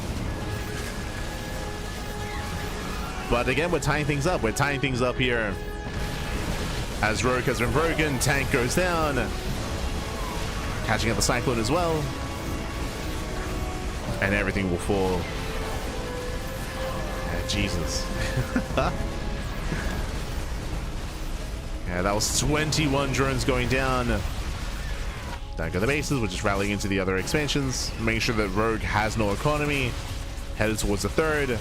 [SPEAKER 1] But again, we're tying things up. We're tying things up here. As Rogue has been broken, tank goes down. Catching up the Cyclone as well. And everything will fall. Yeah, Jesus. Yeah, that was 21 drones going down. Down go the bases. We're just rallying into the other expansions, making sure that Rogue has no economy. Headed towards the third,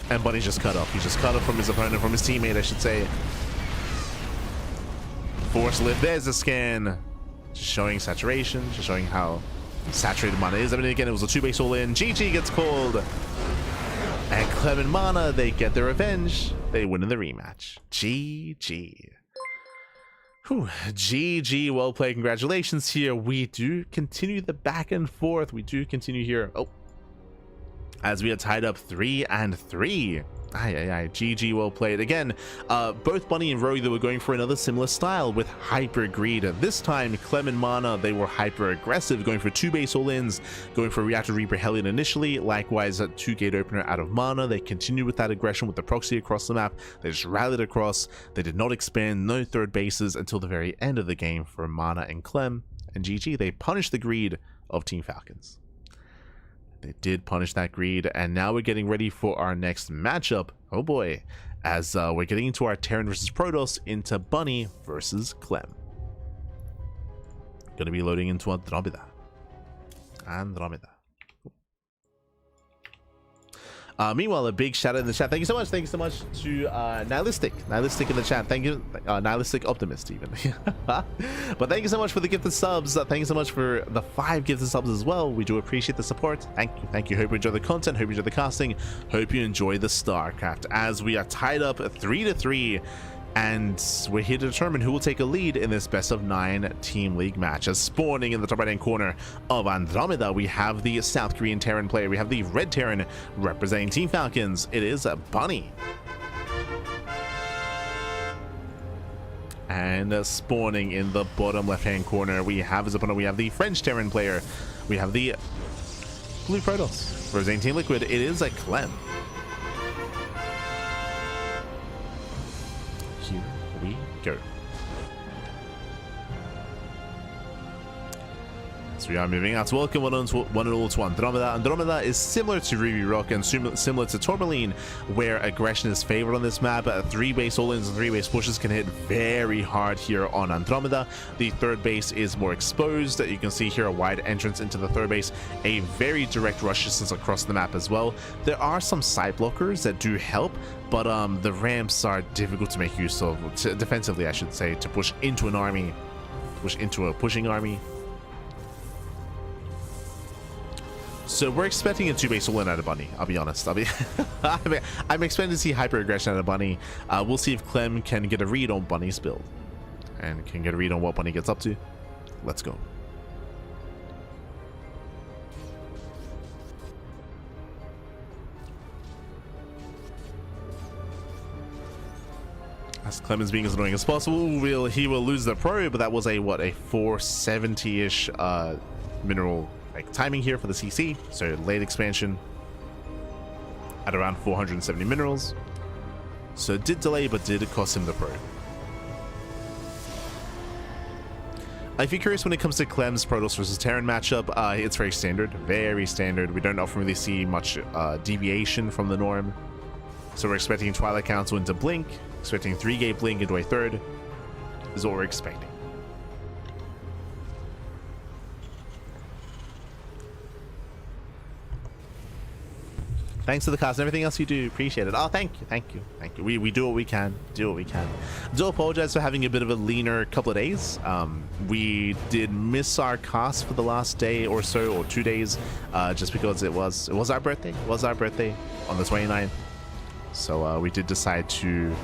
[SPEAKER 1] and Bunny's just cut up. He's just cut up from his opponent, from his teammate, I should say. Force lift. There's the scan. Just showing saturation, just showing how saturated Mana is. I mean, again, it was a 2-base all-in. GG gets called. And Clem and Mana, they get their revenge. They win in the rematch. GG. Whew. GG, well played. Congratulations here. We do continue the back and forth. We do continue here. Oh, as we are tied up 3-3. GG, well played. Again, both Bunny and Rogue, they were going for another similar style with hyper greed. This time, Clem and Mana, they were hyper aggressive, going for 2-base all-ins, going for Reactor Reaper Hellion initially. Likewise, a 2-gate opener out of Mana. They continued with that aggression with the proxy across the map. They just rallied across. They did not expand, no third bases until the very end of the game for Mana and Clem. And GG, they punished the greed of Team Falcons. They did punish that greed, and now we're getting ready for our next matchup. Oh boy, as we're getting into our Terran versus Protoss, into Bunny versus Clem. Gonna be loading into Andromeda. Meanwhile, a big shout out in the chat. Thank you so much. Thank you so much to Nihilistic in the chat. Thank you, Nihilistic Optimist even. But thank you so much for the gifted subs. Thank you so much for the 5 gifted subs as well. We do appreciate the support. Thank you. Hope you enjoy the content. Hope you enjoy the casting. Hope you enjoy the StarCraft, as we are tied up 3-3. And we're here to determine who will take a lead in this best of 9 team league match. As spawning in the top right hand corner of Andromeda, we have the South Korean Terran player. We have the Red Terran representing Team Falcons. It is a Bunny. And spawning in the bottom left hand corner, we have his opponent. We have the French Terran player. We have the Blue Protoss representing Team Liquid. It is a Clem. Here we go. So we are moving out. Welcome one and all to Andromeda. Andromeda is similar to Ruby Rock and similar to Tourmaline, where aggression is favored on this map. 3-base all-ins and 3-base pushes can hit very hard here on Andromeda. The third base is more exposed. You can see here a wide entrance into the third base, a very direct rush distance across the map as well. There are some side blockers that do help, but the ramps are difficult to make use of, defensively I should say, to push into an army, push into a pushing army. So we're expecting a 2-base all-in out of Bunny, I'll be honest. I'm expecting to see hyper aggression out of Bunny. We'll see if Clem can get a read on Bunny's build and can get a read on what Bunny gets up to. Let's go. As Clem is being as annoying as possible, he will lose the probe, but that was a 470-ish mineral timing here for the CC. So late expansion at around 470 minerals. So it did delay, but did cost him the probe. If you're curious when it comes to Clem's Protoss versus Terran matchup, it's very standard. Very standard. We don't often really see much deviation from the norm. So we're expecting Twilight Council into Blink, expecting 3-gate Blink into a third, is what we're expecting. Thanks to the cast and everything else you do. Appreciate it. Oh, thank you. We do what we can. Do apologize for having a bit of a leaner couple of days. We did miss our cast for the last day or so, or 2 days, just because it was our birthday. It was our birthday on the 29th. So we did decide to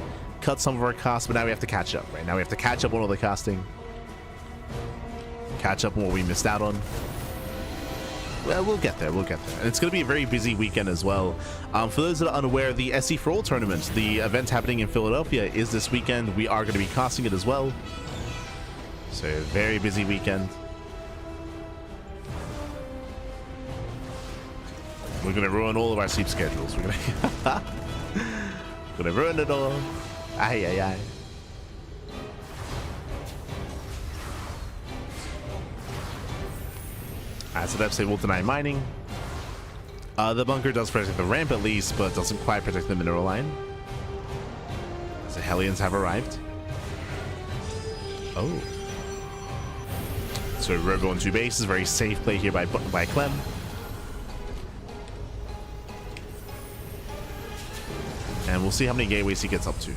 [SPEAKER 1] cut some of our casts, but now we have to catch up. Right now we have to catch up on all the casting, catch up on what we missed out on. Well, we'll get there. And it's going to be a very busy weekend as well. For those that are unaware, the SC for All tournament, the event happening in Philadelphia, is this weekend. We are going to be casting it as well. So, very busy weekend. We're going to ruin all of our sleep schedules. We're going to ruin it all. Aye. So that's able to deny mining. The bunker does protect the ramp at least, but doesn't quite protect the mineral line. As the Hellions have arrived. Oh. So Robo on 2 bases, very safe play here by Clem. And we'll see how many gateways he gets up to.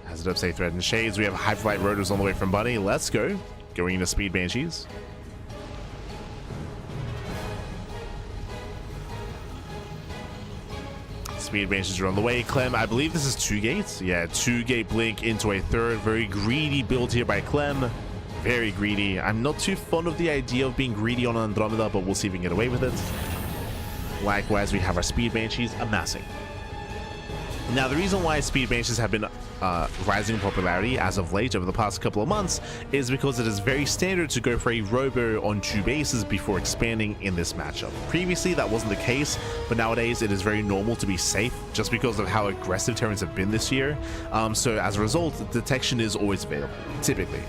[SPEAKER 1] Has it up, say, Thread and Shades. We have Hyperlight Rotors on the way from Bunny. Let's go. Going into Speed Banshees. Speed Banshees are on the way. Clem, I believe this is 2 gates. Yeah, 2-gate blink into a 3rd. Very greedy build here by Clem. Very greedy. I'm not too fond of the idea of being greedy on Andromeda, but we'll see if we can get away with it. Likewise, we have our Speed Banshees amassing. Now, the reason why Speed Banshees have been rising in popularity as of late over the past couple of months is because it is very standard to go for a Robo on 2 bases before expanding in this matchup. Previously, that wasn't the case, but nowadays it is very normal to be safe just because of how aggressive Terrans have been this year. So as a result, detection is always available. Typically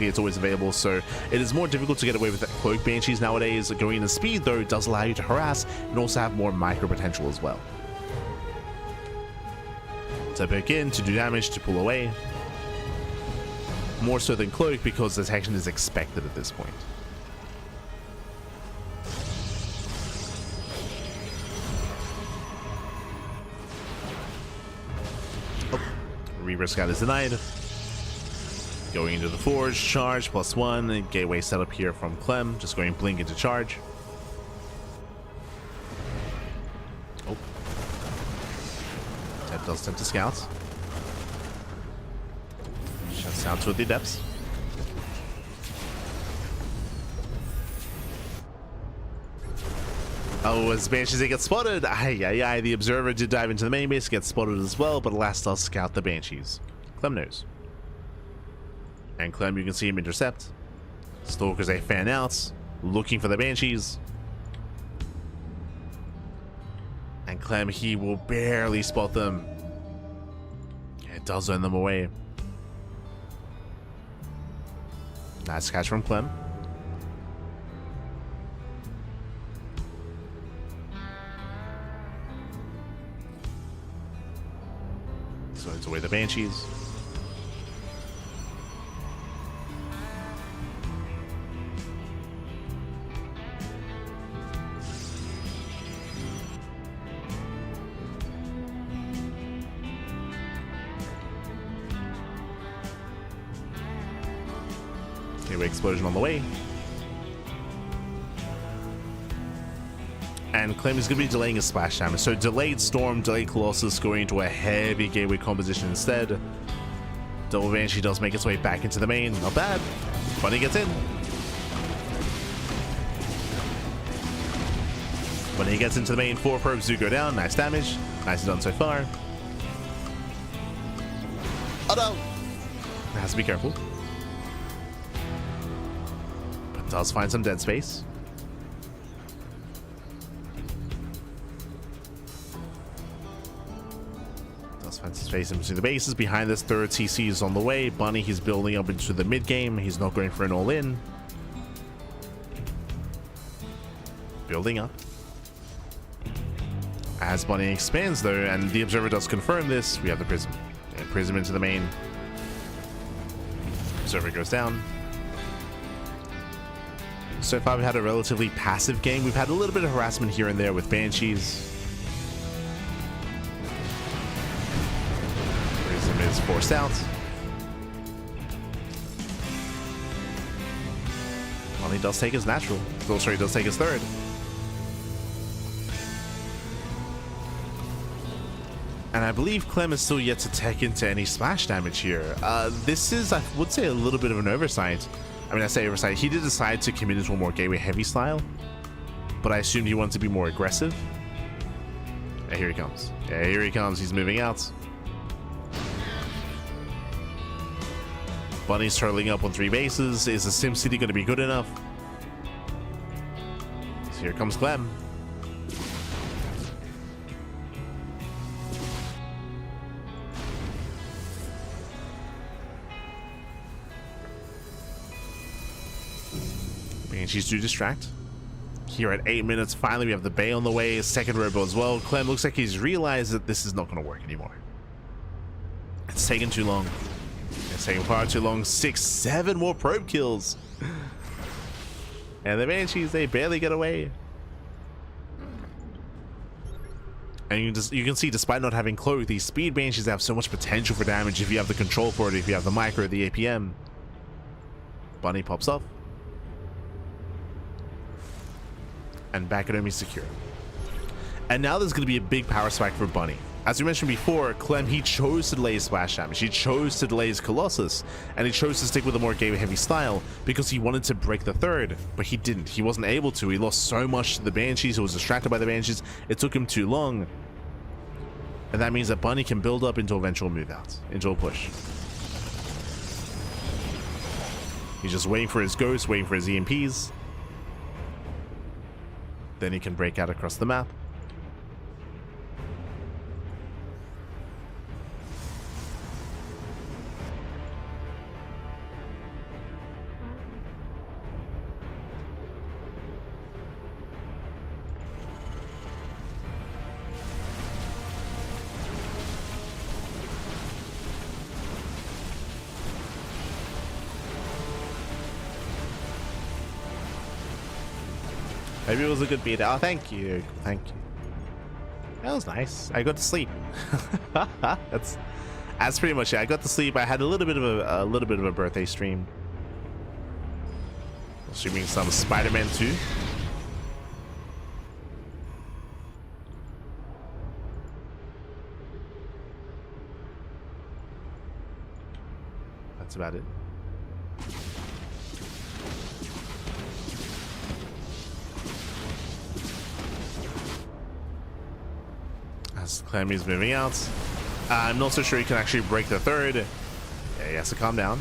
[SPEAKER 1] it's always available, so it is more difficult to get away with Cloak Banshees nowadays. Going into speed, though, does allow you to harass and also have more micro potential as well. To pick in, to do damage, to pull away. More so than Cloak because detection is expected at this point. Oh, Reaver Scout is denied. Going into the Forge, charge, +1, gateway setup here from Clem, just going blink into charge. Does tempt to scouts. Shuts down 2 of the depths. Oh, as Banshees they get spotted. The Observer did dive into the main base, gets spotted as well, but alas does scout the Banshees. Clem knows. And Clem, you can see him intercept. Stalkers they fan out, looking for the Banshees. And Clem, he will barely spot them. It does earn them away. Nice catch from Clem. So it's away the Banshees. Explosion on the way. And Clem is going to be delaying a splash damage. So delayed Storm, delayed Colossus, going into a heavy gateway composition instead. Double Banshee does make its way back into the main. Not bad. Bunny gets in. Bunny gets into the main. 4 probes do go down. Nice damage. Nicely done so far. Oh no! Has to be careful. Does find some dead space. Does find some space in between the bases. Behind this, 3rd CC is on the way. Bunny, he's building up into the mid game. He's not going for an all-in. Building up. As Bunny expands though, and the Observer does confirm this, we have the Prism. And Prism into the main. Observer goes down. So far we've had a relatively passive game. We've had a little bit of harassment here and there with Banshees. Prism is forced out. Well, he does take his natural. Oh, sorry, he does take his 3rd. And I believe Clem is still yet to tech into any splash damage here. This is, I would say, a little bit of an oversight. I mean, I say oversight. He did decide to commit into a more gateway heavy style, but I assumed he wanted to be more aggressive. Yeah, here he comes. Yeah, here he comes. He's moving out. Bunny's turtling up on 3 bases. Is the SimCity going to be good enough? So here comes Clem. Banshees do distract. Here at 8 minutes, finally we have the Bay on the way, second robo as well. Clem looks like he's realized that this is not going to work anymore. It's taken too long. It's taking far too long. 6, 7 more probe kills. And the Banshees, they barely get away. And you can see, despite not having cloak, these speed Banshees have so much potential for damage if you have the control for it, if you have the micro, the APM. Bunny pops off. And back at enemy secure. And now there's going to be a big power spike for Bunny. As we mentioned before, Clem, he chose to delay his splash damage. He chose to delay his Colossus. And he chose to stick with a more gateway heavy style because he wanted to break the third. But he didn't. He wasn't able to. He lost so much to the Banshees. He was distracted by the Banshees. It took him too long. And that means that Bunny can build up into eventual move out. Into a push. He's just waiting for his ghost, waiting for his EMPs. Then he can break out across the map. Maybe it was a good beat. Oh, thank you. Thank you. That was nice. I got to sleep. That's pretty much it. I got to sleep. I had a little bit of a birthday stream. Streaming some Spider-Man 2. That's about it. As Clem is moving out. I'm not so sure he can actually break the third. Yeah, he has to calm down.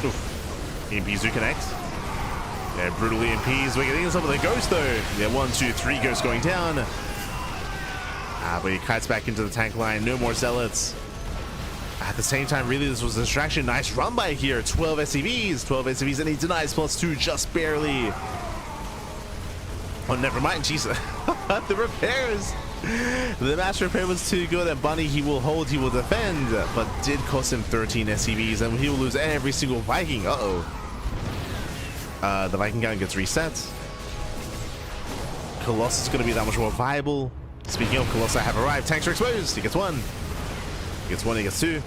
[SPEAKER 1] Oof. EMPs do connect. Yeah, brutal EMPs. We're getting some of the ghost though. Yeah, 1, 2, 3 ghosts going down. But he kites back into the tank line. No more zealots. At the same time, really, this was a distraction. Nice run by here. 12 SCVs. 12 SCVs, and he denies +2 just barely. Oh, never mind. Jesus. The repairs. The master repair was too good, and Bunny, he will hold, he will defend, but did cost him 13 SCVs, and he will lose every single Viking. Uh-oh. The Viking gun gets reset. Colossus is going to be that much more viable. Speaking of, Colossus have arrived. Tanks are exposed. He gets 1. He gets 1, he gets 2.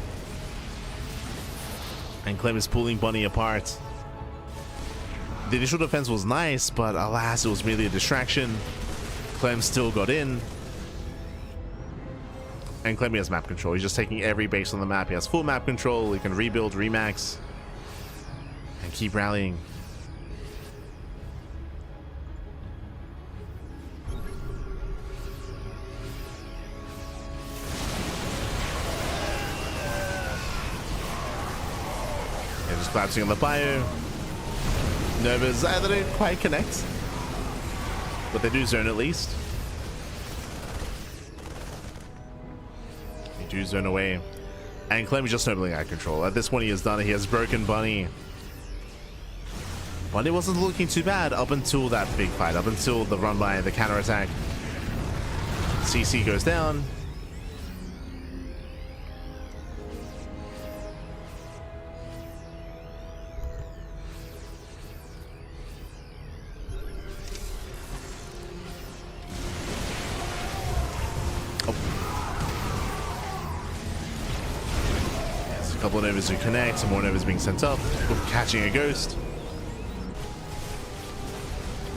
[SPEAKER 1] And Clem is pulling Bunny apart. The initial defense was nice, but alas, it was merely a distraction. Clem still got in. And Clem has map control. He's just taking every base on the map. He has full map control. He can rebuild, remax, and keep rallying. And just collapsing on the bio. Novas, they don't quite connect, but they do zone at least. They do zone away. And Clem is just nobly out of control. At this point, he has done it. He has broken Bunny. Bunny wasn't looking too bad up until that big fight, up until the run by the counter attack. CC goes down. Couple of Novas to connect, some more Novas being sent up, catching a ghost.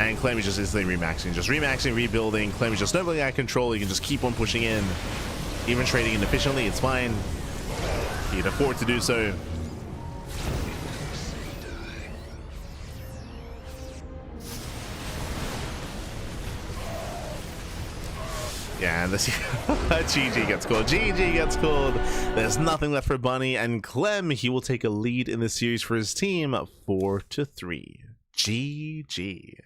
[SPEAKER 1] And Clem is just instantly remaxing, rebuilding. Clem is just nobly out of control. He can just keep on pushing in, even trading inefficiently. It's fine. He can afford to do so. Yeah, and this GG gets called. GG gets called. There's nothing left for Bunny, and Clem, he will take a lead in the series for his team, 4-3. GG.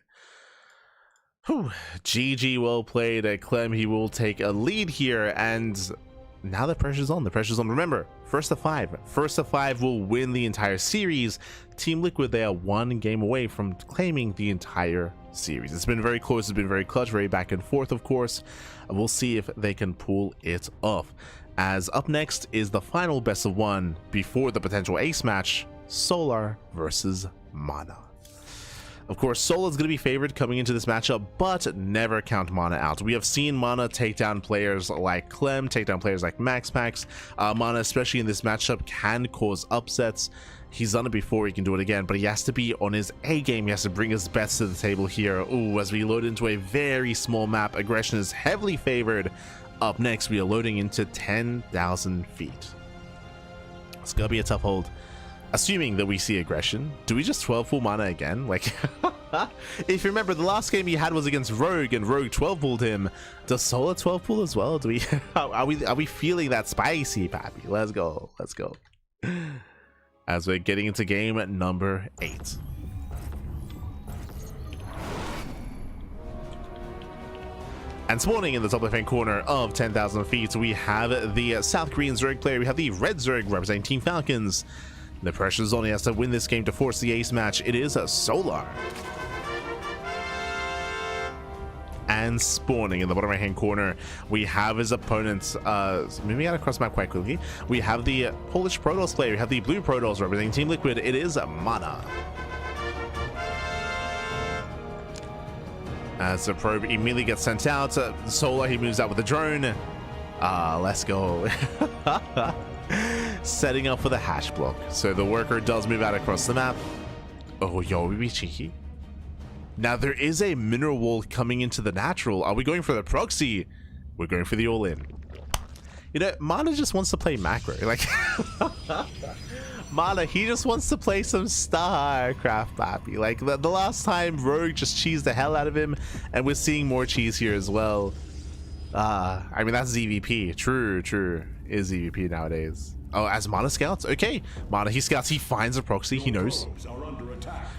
[SPEAKER 1] Whew. GG, well played. Clem, he will take a lead here, and now the pressure's on. The pressure's on. Remember, first of five will win the entire series. Team Liquid, they are one game away from claiming the entire series. It's been very close. It's been very clutch, very back and forth, of course. We'll see if they can pull it off. As up next is the final best of one before the potential ace match, Solar versus Mana. Of course, Solar's going to be favored coming into this matchup, but never count Mana out. We have seen Mana take down players like Clem, take down players like MaxPax. Mana, especially in this matchup, can cause upsets. He's done it before, he can do it again, but he has to be on his A game. He has to bring his best to the table here. Ooh, as we load into a very small map, aggression is heavily favored. Up next, we are loading into 10,000 feet. It's going to be a tough hold. Assuming that we see aggression, do we just 12 full Mana again? Like, if you remember, the last game he had was against Rogue, and Rogue 12 pulled him. Does Solar 12 pull as well? Do we are we feeling that spicy, Pappy? Let's go, let's go. As we're getting into game number 8. And spawning in the top left-hand corner of 10,000 feet, we have the South Korean Zerg player. We have the Red Zerg representing Team Falcons. The pressure's on. He has to win this game to force the ace match. It is a Solar. And spawning in the bottom right-hand corner, we have his opponents moving out across the map quite quickly. We have the Polish Protoss player. We have the Blue Protoss representing Team Liquid. It is Mana. As the probe immediately gets sent out, Solar, he moves out with the drone. Let's go. Setting up for the hash block. So the worker does move out across the map. Oh, yo, we be cheeky. Now there is a mineral wall coming into the natural. Are we going for the proxy? We're going for the all-in. You know, Mana just wants to play macro. Like, Mana, he just wants to play some StarCraft, Pappy. Like, the last time Rogue just cheesed the hell out of him, and we're seeing more cheese here as well. I mean, that's ZVP. True. Is ZVP nowadays. Oh, as Mana scouts? Okay. Mana, he scouts, he finds a proxy, he knows.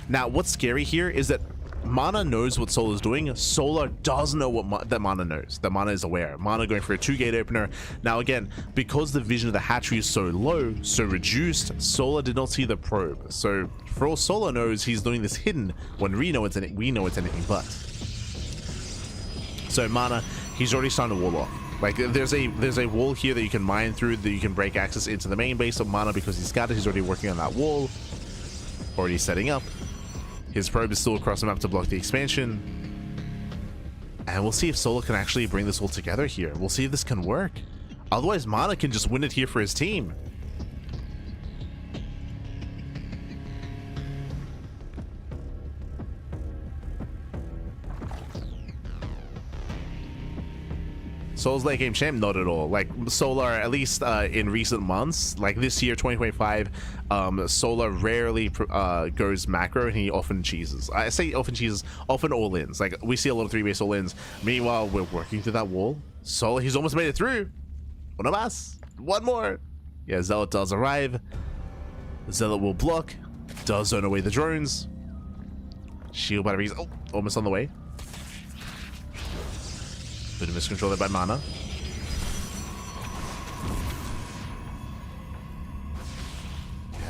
[SPEAKER 1] Now, what's scary here is that Mana knows what Solar's doing. Solar does know what that Mana knows. That Mana is aware. Mana going for a 2-gate opener. Now again, because the vision of the hatchery is so low, so reduced, Solar did not see the probe. So for all Solar knows, he's doing this hidden when we know it's anything but. So Mana, he's already starting to wall off. Like, there's a wall here that you can mine through, that you can break access into the main base of Mana. Because he's scattered, he's already working on that wall, already setting up. His probe is still across the map to block the expansion. And we'll see if Solar can actually bring this all together here. We'll see if this can work. Otherwise, Mana can just win it here for his team. Solar's late game champ? Not at all. Like, Solar, at least in recent months, like this year, 2025, Solar rarely goes macro, and he often cheeses. I say often cheeses, often all-ins. Like, we see a lot of 3-base all-ins. Meanwhile, we're working through that wall. Solar, he's almost made it through. Una más. One more. Yeah, Zealot does arrive. Zealot will block. Does zone away the drones. Shield batteries. Oh, almost on the way. Bit of miscontrol there by Mana.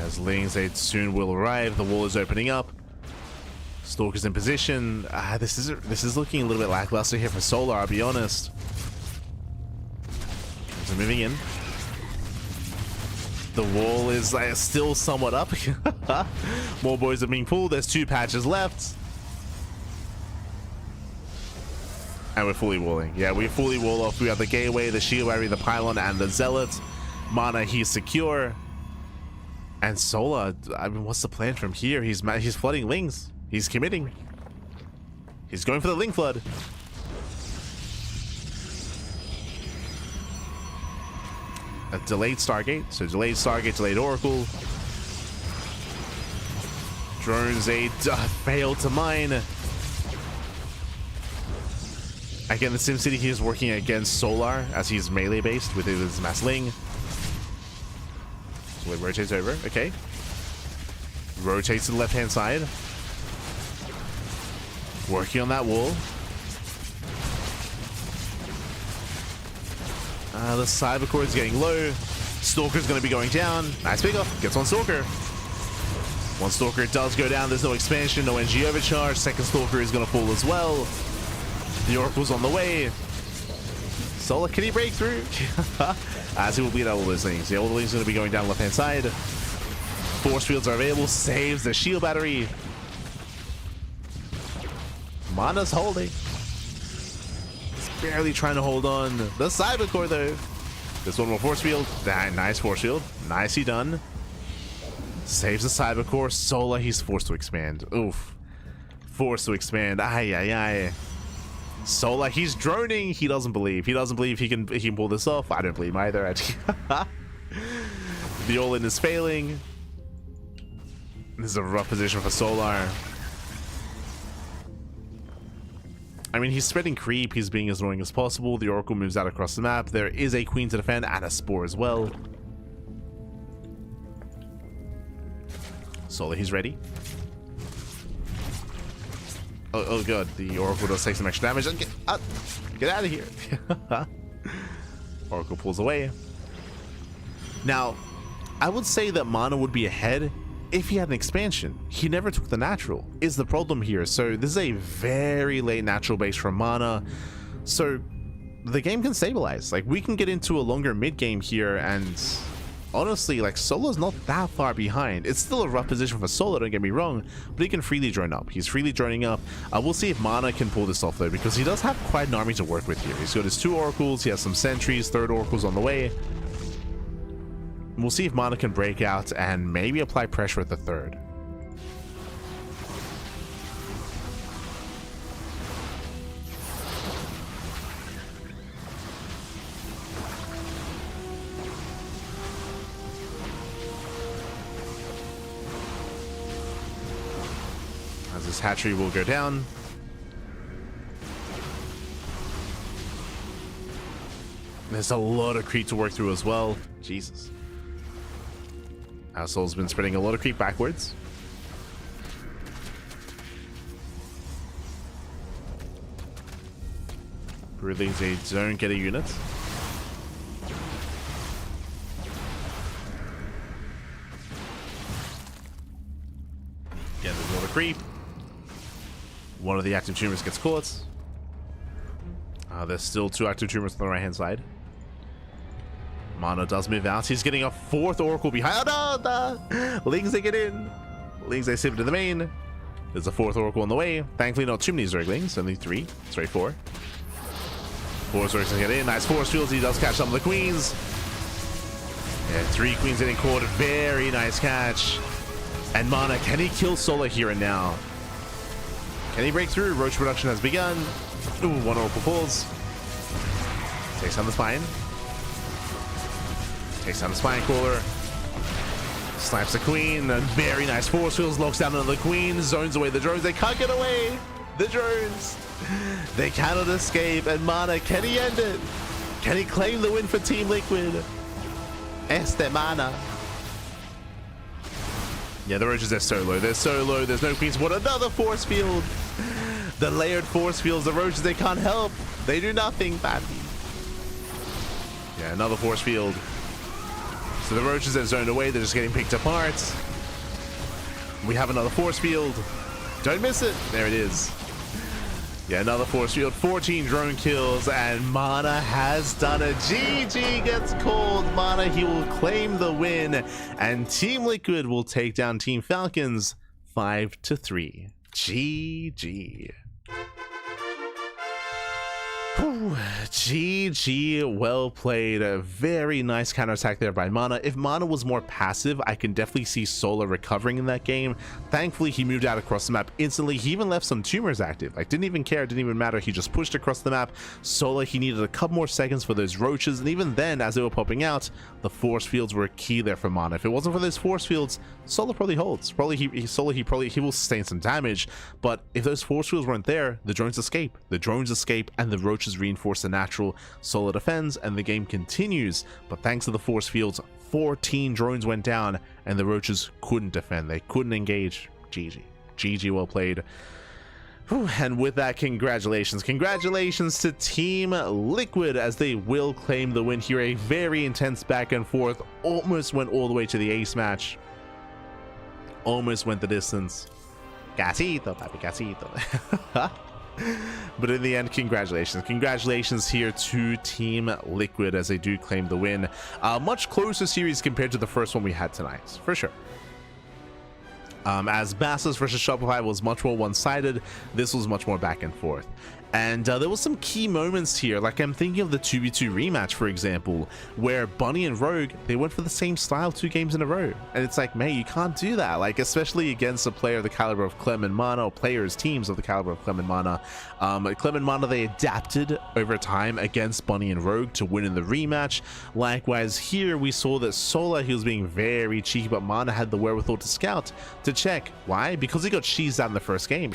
[SPEAKER 1] As Lings, they soon will arrive. The wall is opening up. Stalker's in position. This is looking a little bit lackluster here for Solar, I'll be honest. So moving in. The wall is still somewhat up. More boys are being pulled. There's 2 patches left. And we're fully walling. Yeah, we fully wall off. We have the gateway, the shield battery, the pylon, and the zealot. Mana, he's secure. And Solar, I mean, what's the plan from here? He's flooding Lings. He's committing. He's going for the Ling flood. A delayed Stargate. So delayed Stargate, delayed Oracle. Drones, they failed to mine. Again, the SimCity, he is working against Solar as he's melee based with his Mass Ling. So it rotates over. Okay. Rotates to the left hand side. Working on that wall. The Cyber Core is getting low. Stalker's going to be going down. Nice pickup. Gets on Stalker. One Stalker does go down. There's no expansion, no NG overcharge. Second Stalker is going to fall as well. The Oracle's on the way. Solar, can he break through? As he will bleed out all those things. Yeah, all the things are going to be going down left-hand side. Force fields are available. Saves the shield battery. Mana's holding. He's barely trying to hold on. The Cyber Core, though. This one more force field. Nice force field. Nicely done. Saves the Cyber Core. Solar, he's forced to expand. Oof. Forced to expand. Ay, ay, ay. Solar, he's droning. He doesn't believe. He doesn't believe he can pull this off. I don't believe either, actually. The all-in is failing. This is a rough position for Solar. I mean, he's spreading creep. He's being as annoying as possible. The Oracle moves out across the map. There is a Queen to defend and a Spore as well. Solar, he's ready. Oh god, the Oracle does take some extra damage. Get out of here. Oracle pulls away. Now, I would say that Mana would be ahead if he had an expansion. He never took the natural, is the problem here. So this is a very late natural base from Mana. So the game can stabilize. Like, we can get into a longer mid game here, and honestly, like, Solo's not that far behind. It's still a rough position for Solo, don't get me wrong, but he can freely drone up. He's freely droning up. We'll see if Mana can pull this off, though, because he does have quite an army to work with here. He's got his 2 Oracles, he has some sentries, 3rd Oracle's on the way. We'll see if Mana can break out and maybe apply pressure at the 3rd. As this hatchery will go down. There's a lot of creep to work through as well. Jesus. Asshole's been spreading a lot of creep backwards. Really, they don't get a unit. Again, there's a lot of creep. One of the active tumors gets caught. There's still 2 active tumors on the right hand side. Mana does move out. He's getting a 4th Oracle behind. Oh, no! Lings, they get in. Lings, they sip to the main. There's a 4th Oracle on the way. Thankfully, not too many Zerglings. Only 3. Sorry, 4. 4 Zerglings get in. Nice force fields. He does catch some of the queens. Yeah, 3 queens getting caught. Very nice catch. And Mana, can he kill Solar here and now? Can he break through? Roach production has begun. Ooh, 1 Oracle falls. Takes down the spine. Takes down the spine crawler. Snipes the queen. A very nice force fields. Locks down another queen. Zones away the drones. They can't get away. The drones. They cannot escape. And Mana, can he end it? Can he claim the win for Team Liquid? Este Mana. Yeah, the roaches, they're so low. They're so low. There's no queens. What another force field. The layered force fields. The roaches, they can't help. They do nothing badly. Yeah, another force field. So the roaches are zoned away. They're just getting picked apart. We have another force field. Don't miss it. There it is. Yeah, another force field. 14 drone kills. And Mana has done it. GG gets called. Mana, he will claim the win. And Team Liquid will take down Team Falcons 5-3. GG. Whew, GG, well played. A very nice counterattack there by Mana. If Mana was more passive, I can definitely see Solar recovering in that game. Thankfully, he moved out across the map instantly. He even left some tumors active. Like, didn't even care, didn't even matter. He just pushed across the map. Solar, he needed a couple more seconds for those roaches, and even then, as they were popping out, the force fields were key there for Mana. If it wasn't for those force fields, Solar probably holds. Solar, he will sustain some damage, but if those force fields weren't there, the drones escape. The drones escape, and the roaches reinforce the natural. Solar defends, and the game continues. But thanks to the force fields, 14 drones went down, and the roaches couldn't defend. They couldn't engage. GG. GG, well played. Whew, and with that, congratulations to Team Liquid, as they will claim the win here. A very intense back and forth, almost went all the way to the ace match, almost went the distance. Casito, papi, casito. But in the end, congratulations here to Team Liquid, as they do claim the win. Much closer series compared to the first one we had tonight, for sure. As Basilisk versus Shopify was much more one-sided, this was much more back and forth. And there was some key moments here, like I'm thinking of the 2v2 rematch, for example, where Bunny and Rogue, they went for the same style 2 games in a row. And it's like, man, you can't do that, like, especially against a player of the caliber of Clem and Mana, or players, teams of the caliber of Clem and Mana. Clem and Mana, they adapted over time against Bunny and Rogue to win in the rematch. Likewise, here we saw that Solar, he was being very cheeky, but Mana had the wherewithal to scout, to check. Why? Because he got cheesed out in the first game.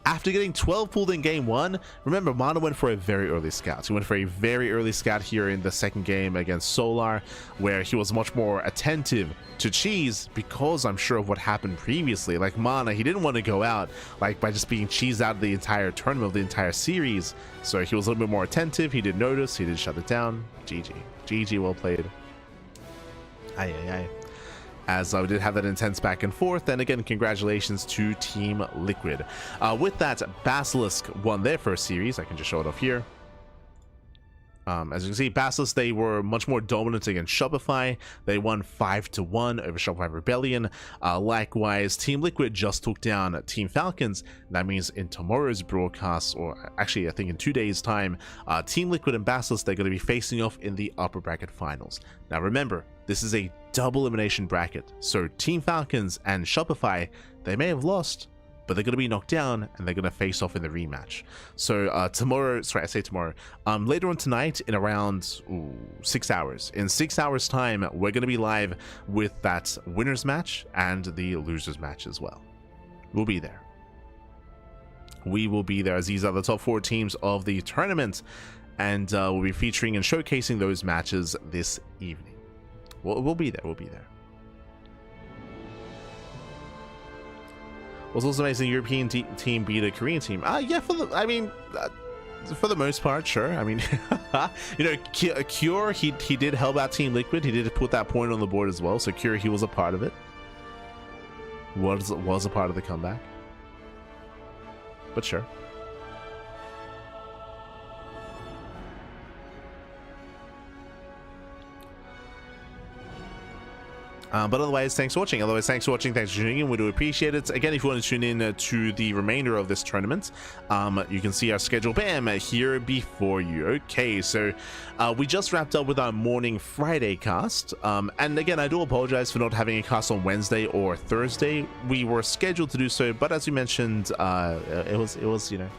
[SPEAKER 1] After getting 12 pulled in game 1, remember, Mana went for a very early scout. He went for a very early scout here in the second game against Solar, where he was much more attentive to cheese, because I'm sure of what happened previously. Like Mana, he didn't want to go out like by just being cheesed out of the entire tournament, of the entire series, so he was a little bit more attentive. He did notice, he did shut it down. GG, well played. Aye. As we did have that intense back and forth. And again, congratulations to Team Liquid. With that, Basilisk won their first series. I can just show it off here. As you can see, Basilisk, they were much more dominant against Shopify. They won 5-1 over Shopify Rebellion. Likewise, Team Liquid just took down Team Falcons. That means in tomorrow's broadcast, or actually I think in 2 days time, Team Liquid and Basilisk, they're going to be facing off in the upper bracket finals. Now remember, this is a double elimination bracket, so Team Falcons and Shopify, they may have lost, but they're going to be knocked down and they're going to face off in the rematch. So tomorrow, sorry, I say tomorrow, later on tonight in around 6 hours. In 6 hours time, we're going to be live with that winners match and the losers match as well. We'll be there. We will be there, as these are the top 4 teams of the tournament, and we'll be featuring and showcasing those matches this evening. We'll be there. Was also amazing. European team beat a Korean team. Yeah, for the most part, sure. I mean, you know, Cure, he did help out Team Liquid. He did put that point on the board as well. So Cure, he was a part of it. Was a part of the comeback. But sure. But otherwise, thanks for watching. Thanks for tuning in. We do appreciate it. Again, if you want to tune in to the remainder of this tournament, you can see our schedule, bam, here before you. Okay, so we just wrapped up with our morning Friday cast. And again, I do apologize for not having a cast on Wednesday or Thursday. We were scheduled to do so, but as you mentioned, it was, you know,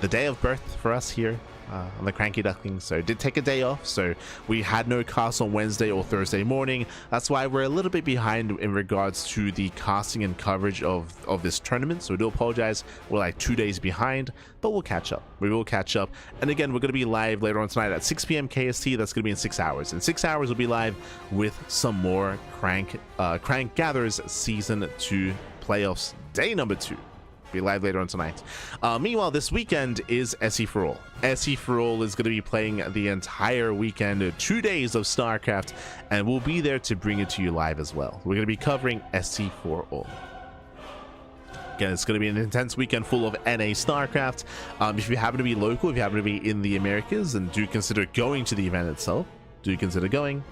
[SPEAKER 1] the day of birth for us here on the CranKy Ducklings, so did take a day off, so we had no cast on Wednesday or Thursday morning. That's why we're a little bit behind in regards to the casting and coverage of this tournament, so we do apologize. We're like 2 days behind, but we'll catch up. We will catch up. And again, we're going to be live later on tonight at 6 p.m. KST. That's going to be in 6 hours. In 6 hours, we'll be live with some more Crank Gathers Season 2 Playoffs Day number 2. Be live later on tonight. Meanwhile, this weekend is SE for All. SE for All is going to be playing the entire weekend, 2 days of StarCraft, and we'll be there to bring it to you live as well. We're going to be covering SE for All. Again, it's going to be an intense weekend full of NA StarCraft. If you happen to be local, if you happen to be in the Americas, and do consider going to the event itself, do consider going.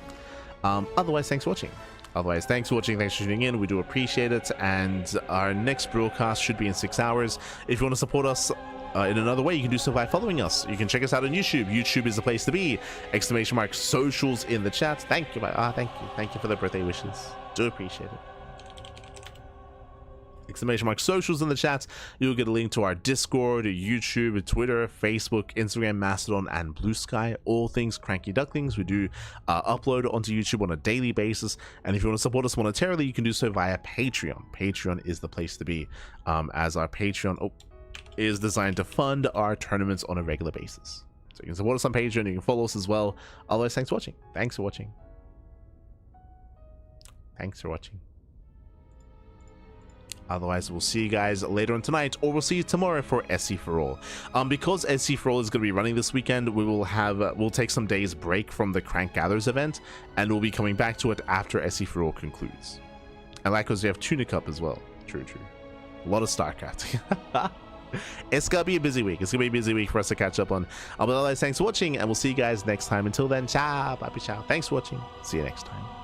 [SPEAKER 1] Otherwise, thanks for watching. Thanks for tuning in. We do appreciate it. And our next broadcast should be in 6 hours. If you want to support us in another way, you can do so by following us. You can check us out on YouTube. YouTube is the place to be. ! Socials in the chat. Thank you. Thank you for the birthday wishes. Do appreciate it. ! Socials in the chat. You'll get a link to our Discord, YouTube, Twitter, Facebook, Instagram, Mastodon, and Blue Sky. All things CranKy Ducklings. We do upload onto YouTube on a daily basis. And if you want to support us monetarily, you can do so via Patreon. Patreon is the place to be, as our Patreon is designed to fund our tournaments on a regular basis. So you can support us on Patreon. You can follow us as well. Otherwise, thanks for watching. Thanks for watching. Otherwise, we'll see you guys later on tonight, or we'll see you tomorrow for SC for All. Because SC for All is going to be running this weekend, we'll take some days break from the Crank Gathers event, and we'll be coming back to it after SC for All concludes. And like, because we have Tunic Up as well. True. A lot of StarCraft. It's gonna be a busy week. It's gonna be a busy week for us to catch up on. But otherwise, thanks for watching, and we'll see you guys next time. Until then, ciao, bye, ciao. Thanks for watching. See you next time.